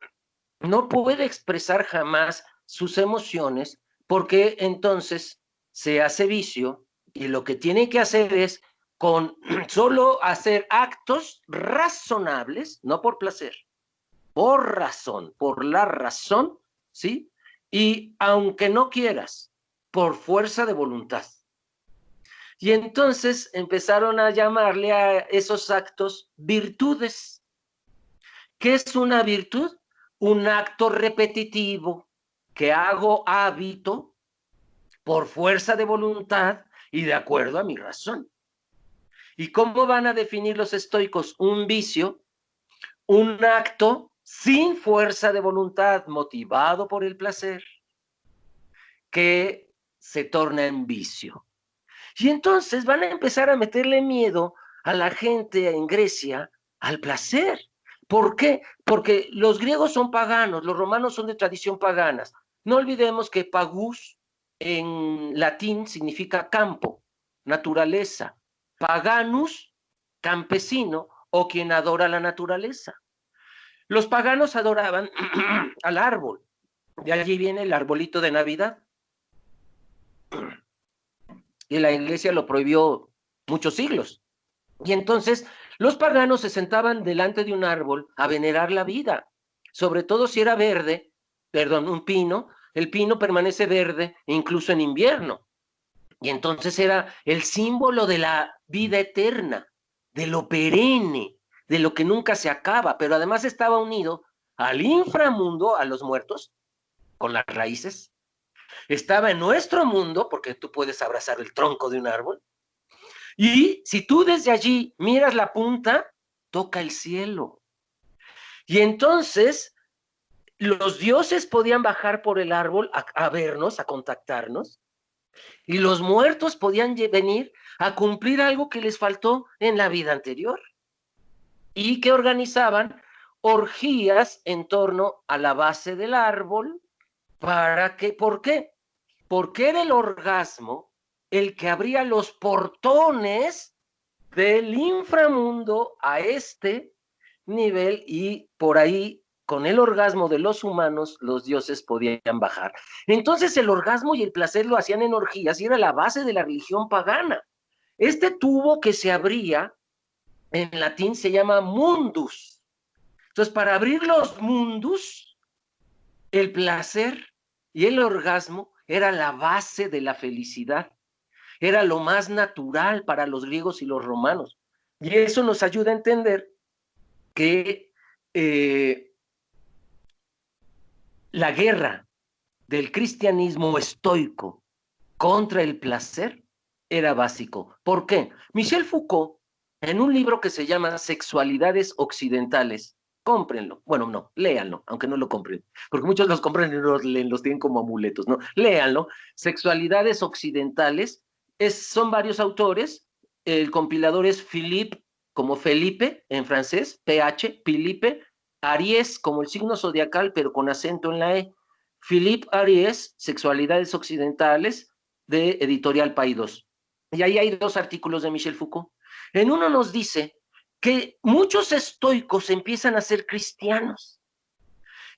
no puede expresar jamás sus emociones porque entonces se hace vicio, y lo que tiene que hacer es con solo hacer actos razonables, no por placer, por razón, por la razón, ¿sí? Y aunque no quieras, por fuerza de voluntad. Y entonces empezaron a llamarle a esos actos virtudes. ¿Qué es una virtud? Un acto repetitivo que hago hábito por fuerza de voluntad y de acuerdo a mi razón. ¿Y cómo van a definir los estoicos un vicio? Un acto sin fuerza de voluntad, motivado por el placer, que se torna en vicio. Y entonces van a empezar a meterle miedo a la gente en Grecia al placer. ¿Por qué? Porque los griegos son paganos, los romanos son de tradición paganas. No olvidemos que pagus en latín significa campo, naturaleza. Paganus, campesino o quien adora la naturaleza. Los paganos adoraban al árbol. De allí viene el arbolito de Navidad. Y la iglesia lo prohibió muchos siglos. Y entonces los paganos se sentaban delante de un árbol a venerar la vida, sobre todo si era verde, perdón, un pino. El pino permanece verde incluso en invierno. Y entonces era el símbolo de la vida eterna, de lo perenne, de lo que nunca se acaba, pero además estaba unido al inframundo, a los muertos, con las raíces. Estaba en nuestro mundo, porque tú puedes abrazar el tronco de un árbol, y si tú desde allí miras la punta, toca el cielo. Y entonces los dioses podían bajar por el árbol a vernos, a contactarnos, y los muertos podían venir a cumplir algo que les faltó en la vida anterior. Y que organizaban orgías en torno a la base del árbol. ¿Para qué? ¿Por qué? Porque era el orgasmo el que abría los portones del inframundo a este nivel, y por ahí, con el orgasmo de los humanos, los dioses podían bajar. Entonces el orgasmo y el placer lo hacían en orgías y era la base de la religión pagana. Este tubo que se abría, en latín se llama mundus. Entonces, para abrir los mundus, el placer y el orgasmo era la base de la felicidad. Era lo más natural para los griegos y los romanos. Y eso nos ayuda a entender que la guerra del cristianismo estoico contra el placer era básico. ¿Por qué? Michel Foucault en un libro que se llama Sexualidades Occidentales. Cómprenlo. Bueno, no, léanlo, aunque no lo compren, porque muchos los compran y los tienen como amuletos, ¿no? Léanlo. Sexualidades Occidentales. Son varios autores. El compilador es Philippe, como Felipe en francés, PH, Philippe, Aries, como el signo zodiacal, pero con acento en la E. Philippe Aries, Sexualidades Occidentales, de Editorial Paidós. Y ahí hay 2 artículos de Michel Foucault. En uno nos dice que muchos estoicos empiezan a ser cristianos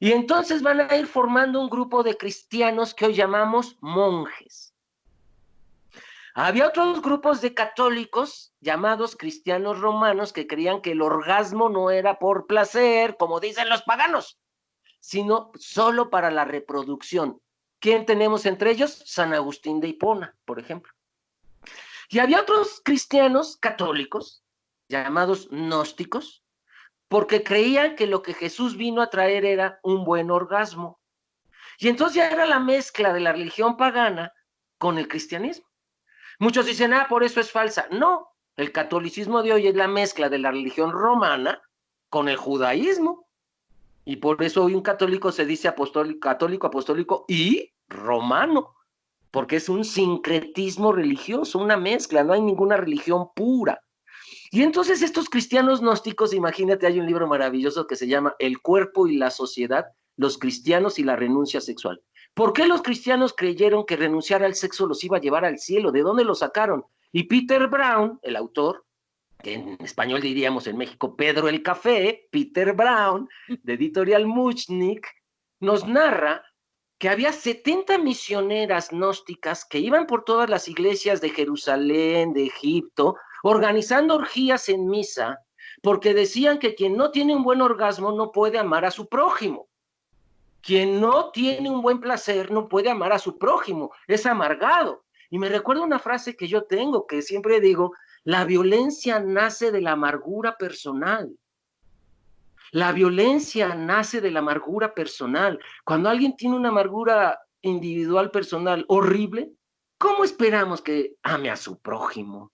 y entonces van a ir formando un grupo de cristianos que hoy llamamos monjes. Había otros grupos de católicos llamados cristianos romanos que creían que el orgasmo no era por placer, como dicen los paganos, sino solo para la reproducción. ¿Quién tenemos entre ellos? San Agustín de Hipona, por ejemplo. Y había otros cristianos católicos llamados gnósticos, porque creían que lo que Jesús vino a traer era un buen orgasmo. Y entonces ya era la mezcla de la religión pagana con el cristianismo. Muchos dicen, por eso es falsa. No, el catolicismo de hoy es la mezcla de la religión romana con el judaísmo. Y por eso hoy un católico se dice católico, apostólico y romano, porque es un sincretismo religioso, una mezcla, no hay ninguna religión pura. Y entonces estos cristianos gnósticos, imagínate, hay un libro maravilloso que se llama El cuerpo y la sociedad, los cristianos y la renuncia sexual. ¿Por qué los cristianos creyeron que renunciar al sexo los iba a llevar al cielo? ¿De dónde lo sacaron? Y Peter Brown, el autor, que en español diríamos en México Pedro el Café, Peter Brown, de Editorial Muchnik, nos narra que había 70 misioneras gnósticas que iban por todas las iglesias de Jerusalén, de Egipto, organizando orgías en misa, porque decían que quien no tiene un buen orgasmo no puede amar a su prójimo. Quien no tiene un buen placer no puede amar a su prójimo, es amargado. Y me recuerda una frase que yo tengo, que siempre digo, la violencia nace de la amargura personal. La violencia nace de la amargura personal. Cuando alguien tiene una amargura individual, personal, horrible, ¿cómo esperamos que ame a su prójimo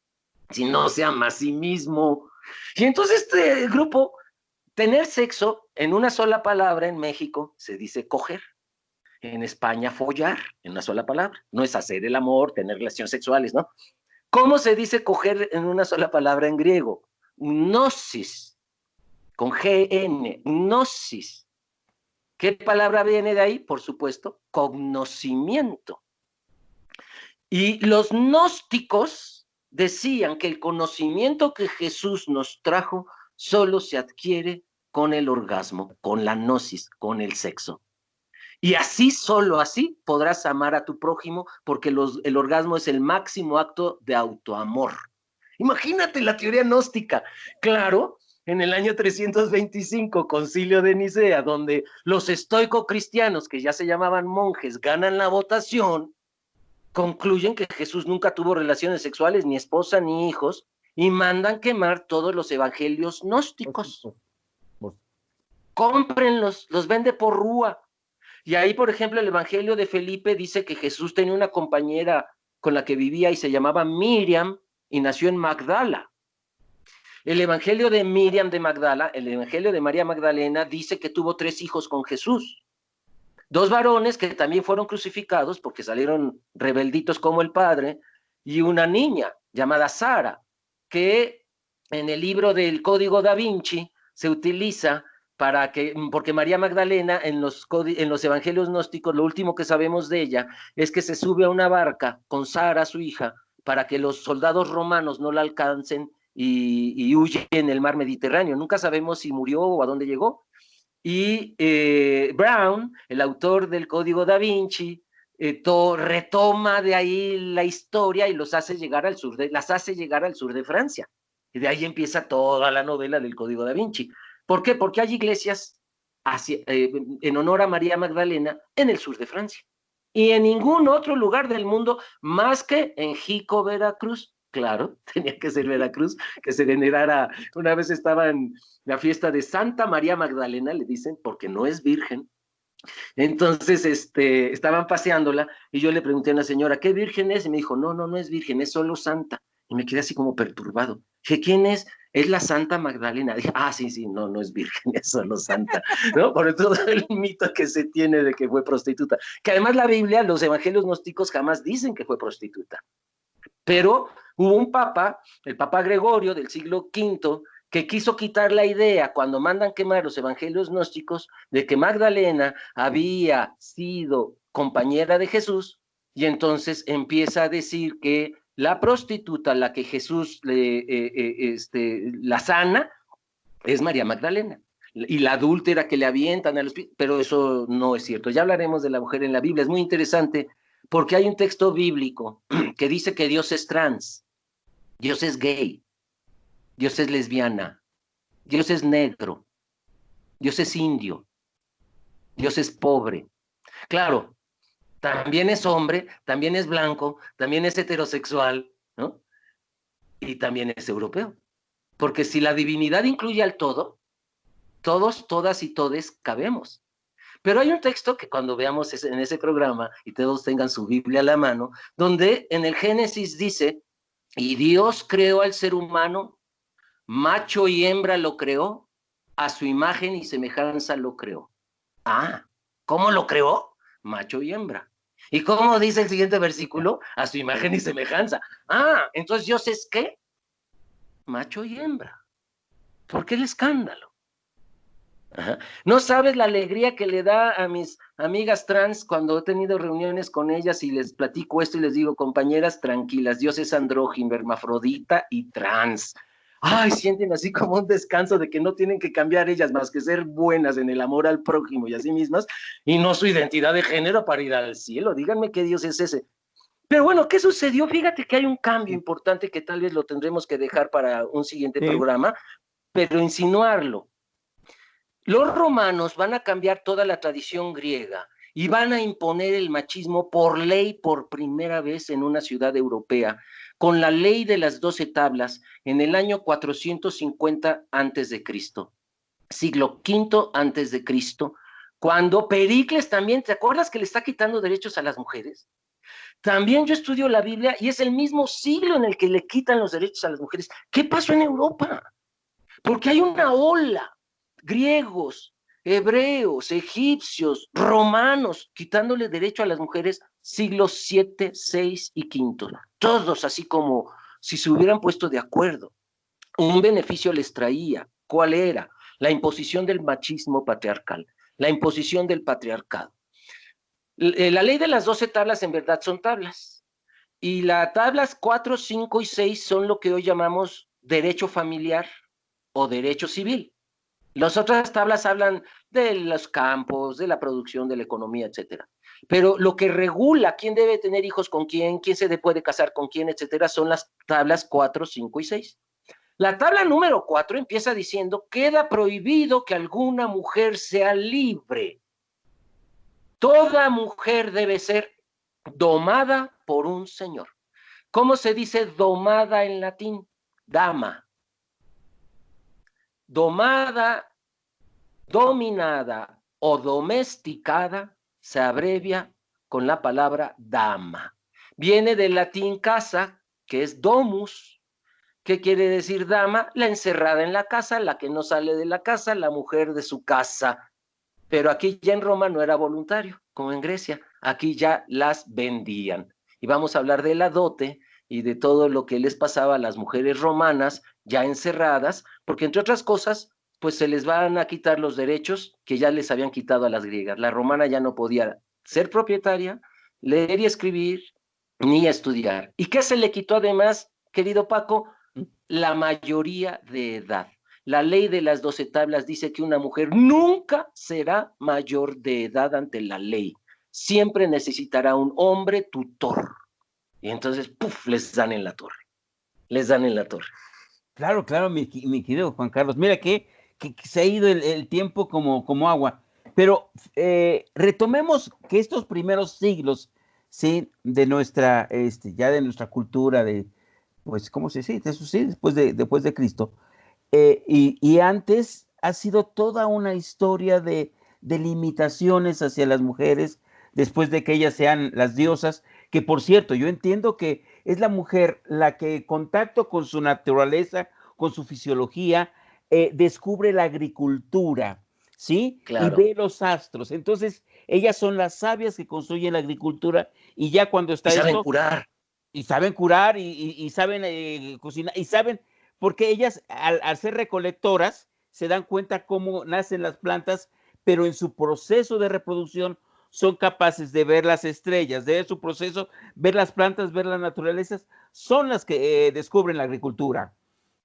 si no se ama a sí mismo? Y entonces este grupo, tener sexo, en una sola palabra en México se dice coger. En España, follar, en una sola palabra. No es hacer el amor, tener relaciones sexuales, ¿no? ¿Cómo se dice coger en una sola palabra en griego? Gnosis, con GN, gnosis. ¿Qué palabra viene de ahí? Por supuesto, conocimiento. Y los gnósticos decían que el conocimiento que Jesús nos trajo solo se adquiere con el orgasmo, con la gnosis, con el sexo. Y así, solo así, podrás amar a tu prójimo, porque el orgasmo es el máximo acto de autoamor. Imagínate la teoría gnóstica. Claro, en el año 325, Concilio de Nicea, donde los estoico-cristianos, que ya se llamaban monjes, ganan la votación, concluyen que Jesús nunca tuvo relaciones sexuales, ni esposa, ni hijos, y mandan quemar todos los evangelios gnósticos. Cómprenlos, los vende por rúa. Y ahí, por ejemplo, el Evangelio de Felipe dice que Jesús tenía una compañera con la que vivía y se llamaba Miriam y nació en Magdala. El Evangelio de Miriam de Magdala, el Evangelio de María Magdalena, dice que tuvo 3 hijos con Jesús. 2 varones que también fueron crucificados porque salieron rebelditos como el padre, y una niña llamada Sara, que en el libro del Código da Vinci se utiliza porque María Magdalena en los evangelios gnósticos, lo último que sabemos de ella es que se sube a una barca con Sara, su hija, para que los soldados romanos no la alcancen y huye en el mar Mediterráneo. Nunca sabemos si murió o a dónde llegó. Y Brown, el autor del Código da Vinci, retoma de ahí la historia y las hace llegar al sur de Francia. Y de ahí empieza toda la novela del Código da Vinci. ¿Por qué? Porque hay iglesias en honor a María Magdalena en el sur de Francia. Y en ningún otro lugar del mundo más que en Jico, Veracruz. Claro, tenía que ser Veracruz, que se venerara. Una vez estaba en la fiesta de Santa María Magdalena, le dicen, porque no es virgen. Entonces, estaban paseándola y yo le pregunté a una señora, ¿qué virgen es? Y me dijo, no es virgen, es solo santa. Y me quedé así como perturbado. Dije, ¿quién es? Es la Santa Magdalena. Dije, sí, no, no es virgen, es solo santa, ¿no? Por todo el mito que se tiene de que fue prostituta. Que además la Biblia, los evangelios gnósticos jamás dicen que fue prostituta. Pero hubo un papa, el Papa Gregorio del siglo V, que quiso quitar la idea cuando mandan quemar los evangelios gnósticos de que Magdalena había sido compañera de Jesús, y entonces empieza a decir que la prostituta, la que Jesús la sana, es María Magdalena. Y la adúltera que le avientan al espíritu, pero eso no es cierto. Ya hablaremos de la mujer en la Biblia, es muy interesante porque hay un texto bíblico que dice que Dios es trans, Dios es gay, Dios es lesbiana, Dios es negro, Dios es indio, Dios es pobre. Claro, también es hombre, también es blanco, también es heterosexual, ¿no? Y también es europeo. Porque si la divinidad incluye al todo, todos, todas y todes cabemos. Pero hay un texto que cuando veamos en ese programa, y todos tengan su Biblia a la mano, donde en el Génesis dice, y Dios creó al ser humano, macho y hembra lo creó, a su imagen y semejanza lo creó. ¿Cómo lo creó? Macho y hembra. ¿Y cómo dice el siguiente versículo? A su imagen y semejanza. Entonces Dios es ¿qué? Macho y hembra. ¿Por qué el escándalo? No sabes la alegría que le da a mis amigas trans cuando he tenido reuniones con ellas y les platico esto y les digo, compañeras, tranquilas, Dios es andrógino, hermafrodita y trans. Sienten así como un descanso de que no tienen que cambiar ellas más que ser buenas en el amor al prójimo y a sí mismas, y no su identidad de género para ir al cielo. Díganme qué Dios es ese. Pero bueno, ¿qué sucedió? Fíjate que hay un cambio importante que tal vez lo tendremos que dejar para un siguiente programa, pero insinuarlo. Los romanos van a cambiar toda la tradición griega y van a imponer el machismo por ley por primera vez en una ciudad europea, con la ley de las 12 tablas en el año 450 a.C., siglo V a.C., cuando Pericles también, ¿te acuerdas que le está quitando derechos a las mujeres? También yo estudio la Biblia y es el mismo siglo en el que le quitan los derechos a las mujeres. ¿Qué pasó en Europa? Porque hay una ola, griegos, hebreos, egipcios, romanos, quitándole derecho a las mujeres siglos 7, 6 y 5. Todos así como si se hubieran puesto de acuerdo. Un beneficio les traía. ¿Cuál era? La imposición del machismo patriarcal, la imposición del patriarcado. La ley de las 12 tablas en verdad son tablas. Y las tablas 4, 5 y 6 son lo que hoy llamamos derecho familiar o derecho civil. Las otras tablas hablan de los campos, de la producción, de la economía, etcétera. Pero lo que regula quién debe tener hijos con quién se puede casar con quién, etcétera, son las tablas 4, 5 y 6. La tabla número 4 empieza diciendo, queda prohibido que alguna mujer sea libre. Toda mujer debe ser domada por un señor. ¿Cómo se dice domada en latín? Dama. Domada, dominada o domesticada se abrevia con la palabra dama. Viene del latín casa, que es domus. ¿Qué quiere decir dama? La encerrada en la casa, la que no sale de la casa, la mujer de su casa. Pero aquí ya en Roma no era voluntario, como en Grecia. Aquí ya las vendían. Y vamos a hablar de la dote y de todo lo que les pasaba a las mujeres romanas ya encerradas, porque entre otras cosas, pues se les van a quitar los derechos que ya les habían quitado a las griegas. La romana ya no podía ser propietaria, leer y escribir, ni estudiar. ¿Y qué se le quitó además, querido Paco? La mayoría de edad. La ley de las 12 tablas dice que una mujer nunca será mayor de edad ante la ley. Siempre necesitará un hombre tutor. Y entonces, ¡puf!, les dan en la torre. Les dan en la torre. Claro, claro, mi querido Juan Carlos. Mira que se ha ido el tiempo como agua. Pero retomemos que estos primeros siglos, ¿sí?, de nuestra, ya de nuestra cultura, pues, ¿cómo se dice? Eso sí, después de Cristo. Y antes ha sido toda una historia de limitaciones hacia las mujeres, después de que ellas sean las diosas, que por cierto, yo entiendo que es la mujer la que en contacto con su naturaleza, con su fisiología, descubre la agricultura, ¿sí? Y Claro. ve los astros. Entonces, ellas son las sabias que construyen la agricultura y ya cuando Y está saben esto, curar. y saben curar y saben cocinar y saben, porque ellas al ser recolectoras se dan cuenta cómo nacen las plantas, pero en su proceso de reproducción son capaces de ver las estrellas, de ver su proceso, ver las plantas, ver las naturalezas, son las que descubren la agricultura.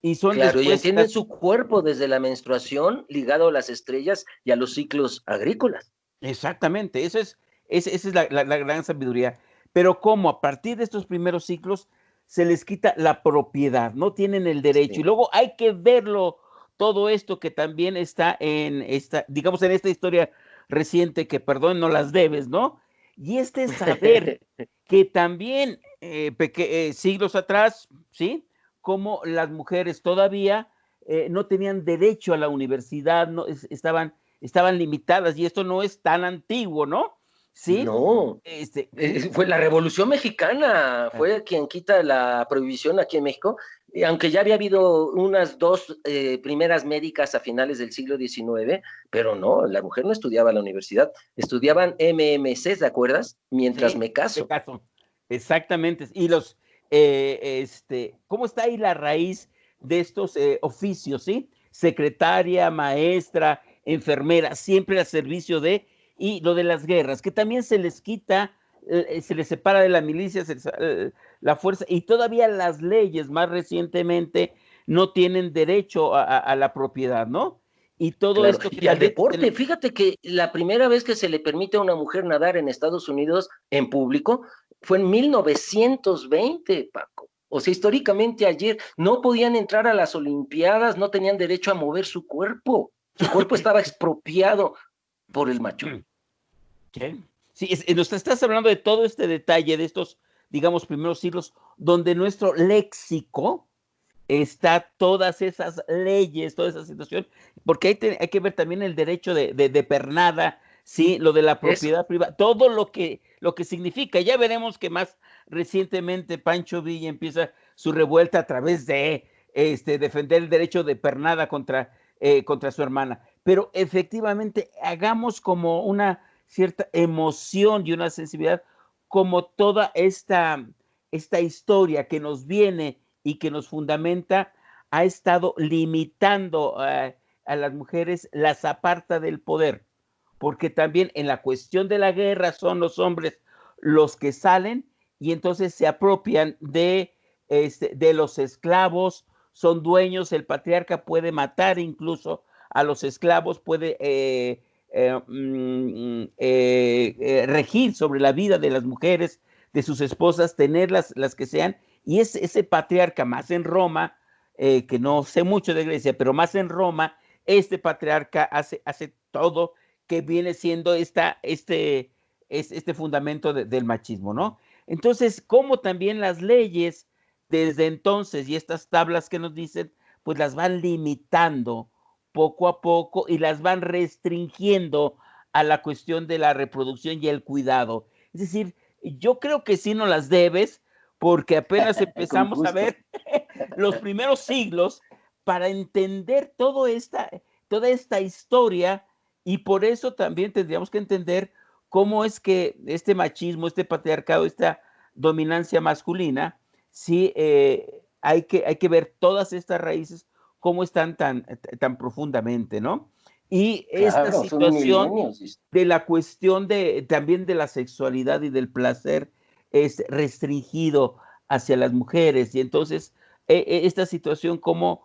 Y son Claro, y después entienden su cuerpo desde la menstruación ligado a las estrellas y a los ciclos agrícolas. exactamente, esa es la gran sabiduría. Pero cómo a partir de estos primeros ciclos se les quita la propiedad, no tienen el derecho. Y Sí. luego hay que verlo, todo esto que también está en esta, digamos, en esta historia reciente, que perdón, no las debes, ¿no? Y este saber que también siglos atrás, ¿sí? Como las mujeres todavía no tenían derecho a la universidad, no, estaban limitadas, y esto no es tan antiguo, ¿no? Sí, No, ujú, fue la Revolución Mexicana, fue quien quita la prohibición aquí en México, y aunque ya había habido unas dos primeras médicas a finales del siglo XIX, pero no, la mujer no estudiaba en la universidad, estudiaban MMC, ¿te acuerdas? Mientras sí, me de caso. caso, exactamente. Y ¿cómo está ahí la raíz de estos oficios, sí? Secretaria, maestra, enfermera, siempre al servicio de, y lo de las guerras, que también se les quita, se les separa de la milicia, la fuerza, y todavía las leyes más recientemente no tienen derecho a la propiedad, ¿no? Y todo Claro, esto que y al también deporte, fíjate que la primera vez que se le permite a una mujer nadar en Estados Unidos en público fue en 1920, Paco. O sea, históricamente ayer no podían entrar a las Olimpiadas, no tenían derecho a mover su cuerpo. Su cuerpo estaba expropiado por el macho. ¿Qué? Sí, nos estás hablando de todo este detalle, de estos, digamos, primeros siglos, donde nuestro léxico está todas esas leyes, toda esa situación, porque hay que ver también el derecho de pernada, sí, lo de la Eso. propiedad privada, todo lo que significa. Ya veremos que más recientemente Pancho Villa empieza su revuelta a través de defender el derecho de pernada contra su hermana. Pero efectivamente, hagamos como una cierta emoción y una sensibilidad, como toda esta historia que nos viene y que nos fundamenta, ha estado limitando a las mujeres, las aparta del poder, porque también en la cuestión de la guerra son los hombres los que salen y entonces se apropian de los esclavos, son dueños, el patriarca puede matar incluso a los esclavos, puede regir sobre la vida de las mujeres, de sus esposas, tenerlas las que sean, y ese patriarca más en Roma, que no sé mucho de Grecia, pero más en Roma, este patriarca hace todo que viene siendo este fundamento del machismo, ¿no? Entonces, como también las leyes desde entonces y estas tablas que nos dicen, pues las van limitando poco a poco y las van restringiendo a la cuestión de la reproducción y el cuidado. Es decir, yo creo que sí no las debes, porque apenas Con empezamos a gusto. ver los primeros siglos para entender toda esta historia, y por eso también tendríamos que entender cómo es que este machismo, este patriarcado, esta dominancia masculina, sí, hay que ver todas estas raíces, cómo están tan profundamente, ¿no? Y esta Claro, son situación milenios. de la cuestión también de la sexualidad y del placer es restringido hacia las mujeres, y entonces esta situación cómo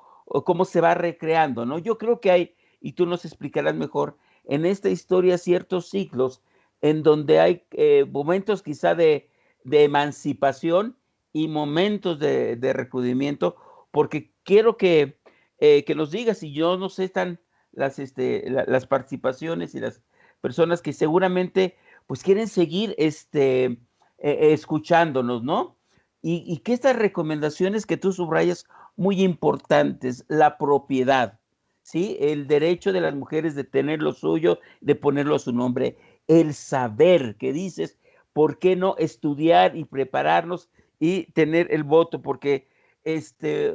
se va recreando, ¿no? Yo creo que hay, y tú nos explicarás mejor, en esta historia ciertos ciclos en donde hay momentos quizá de emancipación y momentos de recrudimiento, porque quiero que nos digas, y yo no sé, están las participaciones y las personas que seguramente pues quieren seguir escuchándonos, ¿no? Y que estas recomendaciones que tú subrayas muy importantes, la propiedad, ¿sí? El derecho de las mujeres de tener lo suyo, de ponerlo a su nombre, el saber que dices, ¿por qué no estudiar y prepararnos y tener el voto, porque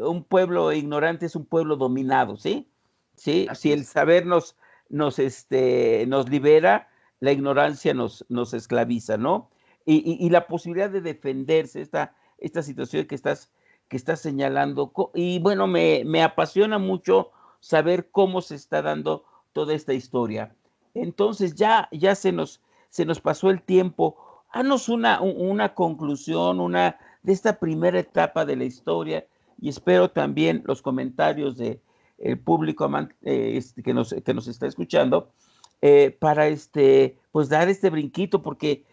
un pueblo ignorante es un pueblo dominado, ¿sí? ¿Sí? Si el saber nos libera, la ignorancia nos esclaviza, ¿no? Y la posibilidad de defenderse, esta situación que estás señalando, y bueno, me apasiona mucho saber cómo se está dando toda esta historia. Entonces ya se nos pasó el tiempo. Haznos una conclusión, de esta primera etapa de la historia, y espero también los comentarios de el público que nos está escuchando, para pues dar este brinquito, porque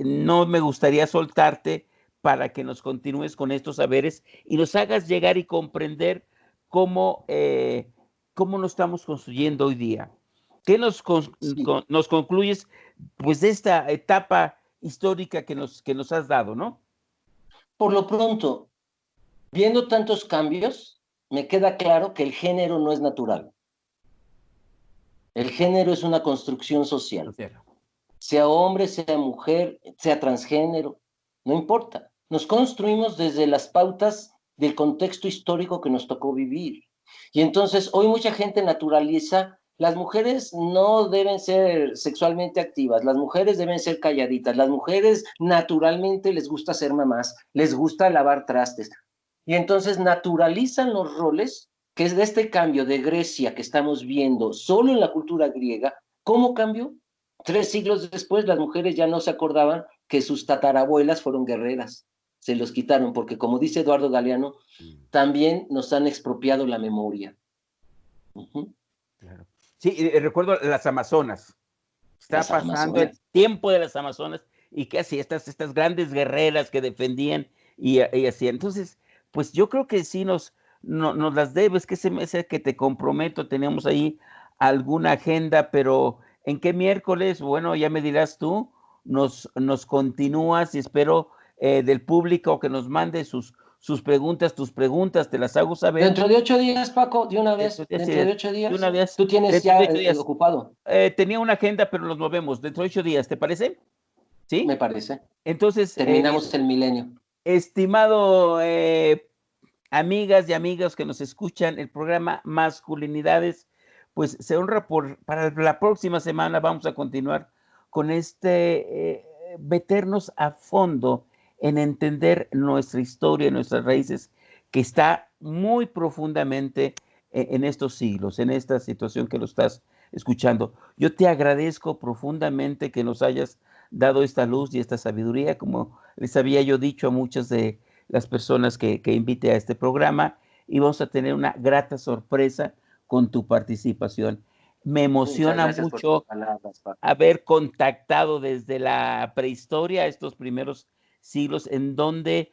no me gustaría soltarte para que nos continúes con estos saberes y nos hagas llegar y comprender cómo nos estamos construyendo hoy día. ¿Qué nos concluyes, pues, de esta etapa histórica que nos has dado, ¿no? Por lo pronto, viendo tantos cambios, me queda claro que el género no es natural. El género es una construcción social. Sea hombre, sea mujer, sea transgénero, no importa. Nos construimos desde las pautas del contexto histórico que nos tocó vivir. Y entonces hoy mucha gente naturaliza, las mujeres no deben ser sexualmente activas, las mujeres deben ser calladitas, las mujeres naturalmente les gusta ser mamás, les gusta lavar trastes. Y entonces naturalizan los roles, que es de este cambio de Grecia que estamos viendo solo en la cultura griega. ¿Cómo cambió? 3 siglos después, las mujeres ya no se acordaban que sus tatarabuelas fueron guerreras. Se los quitaron, porque como dice Eduardo Galeano, también nos han expropiado la memoria. Claro. Sí, recuerdo las Amazonas. Está pasando el tiempo de las Amazonas y casi estas grandes guerreras que defendían y hacían. Entonces, pues yo creo que sí nos las debes, que ese mes que te comprometo, tenemos ahí alguna agenda, pero ¿en qué miércoles? Bueno, ya me dirás tú, nos continúas, y espero del público que nos mande sus preguntas, tus preguntas, te las hago saber. Dentro de 8 días, Paco, de una vez, dentro de 8 días, de una vez, tú tienes ya ocupado. Tenía una agenda, pero nos movemos dentro de 8 días, ¿te parece? ¿Sí? Me parece. Entonces, terminamos el milenio. Estimado amigas y amigos que nos escuchan, el programa Masculinidades, pues se honra para la próxima semana. Vamos a continuar con meternos a fondo en entender nuestra historia, nuestras raíces, que está muy profundamente en estos siglos, en esta situación que lo estás escuchando. Yo te agradezco profundamente que nos hayas dado esta luz y esta sabiduría, como les había yo dicho a muchas de las personas que invite a este programa, y vamos a tener una grata sorpresa con tu participación. Me emociona mucho haber contactado desde la prehistoria, estos primeros siglos, en donde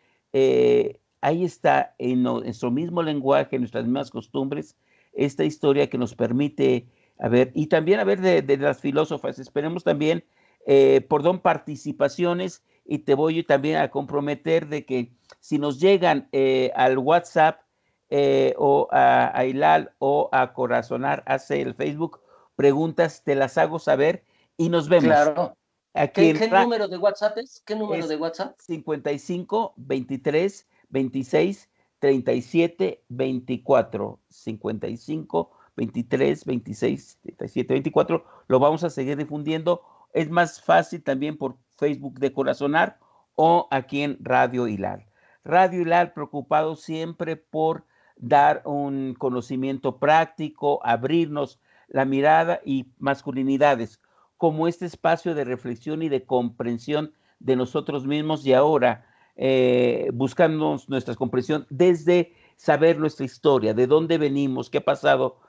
ahí está en nuestro mismo lenguaje, en nuestras mismas costumbres, esta historia que nos permite y también de las filósofas. Esperemos también participaciones, y te voy también a comprometer de que si nos llegan al WhatsApp o a Hilal o a Corazonar, hace el Facebook, preguntas, te las hago saber y nos vemos. Claro. ¿Qué número de WhatsApp es? ¿Qué número de WhatsApp? 55 23 26 37 24. 55 23 26 37 24. Lo vamos a seguir difundiendo. Es más fácil también por Facebook de Corazonar o aquí en Radio Hilal. Radio Hilal, preocupado siempre por dar un conocimiento práctico, abrirnos la mirada y masculinidades, como este espacio de reflexión y de comprensión de nosotros mismos, y ahora buscando nuestra comprensión desde saber nuestra historia, de dónde venimos, qué ha pasado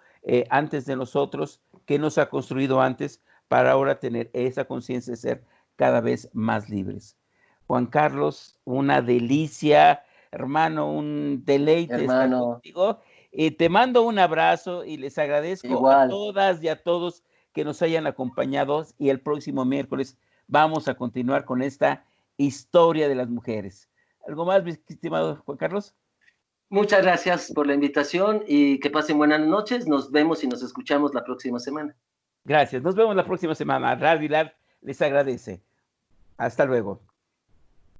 antes de nosotros, qué nos ha construido antes, para ahora tener esa conciencia de ser cada vez más libres. Juan Carlos, una delicia, hermano, un deleite estar contigo. Te mando un abrazo y les agradezco a todas y a todos que nos hayan acompañado, y el próximo miércoles vamos a continuar con esta historia de las mujeres. ¿Algo más, mi estimado Juan Carlos? Muchas gracias por la invitación y que pasen buenas noches. Nos vemos y nos escuchamos la próxima semana. Gracias. Nos vemos la próxima semana. Radio Hilal les agradece. Hasta luego.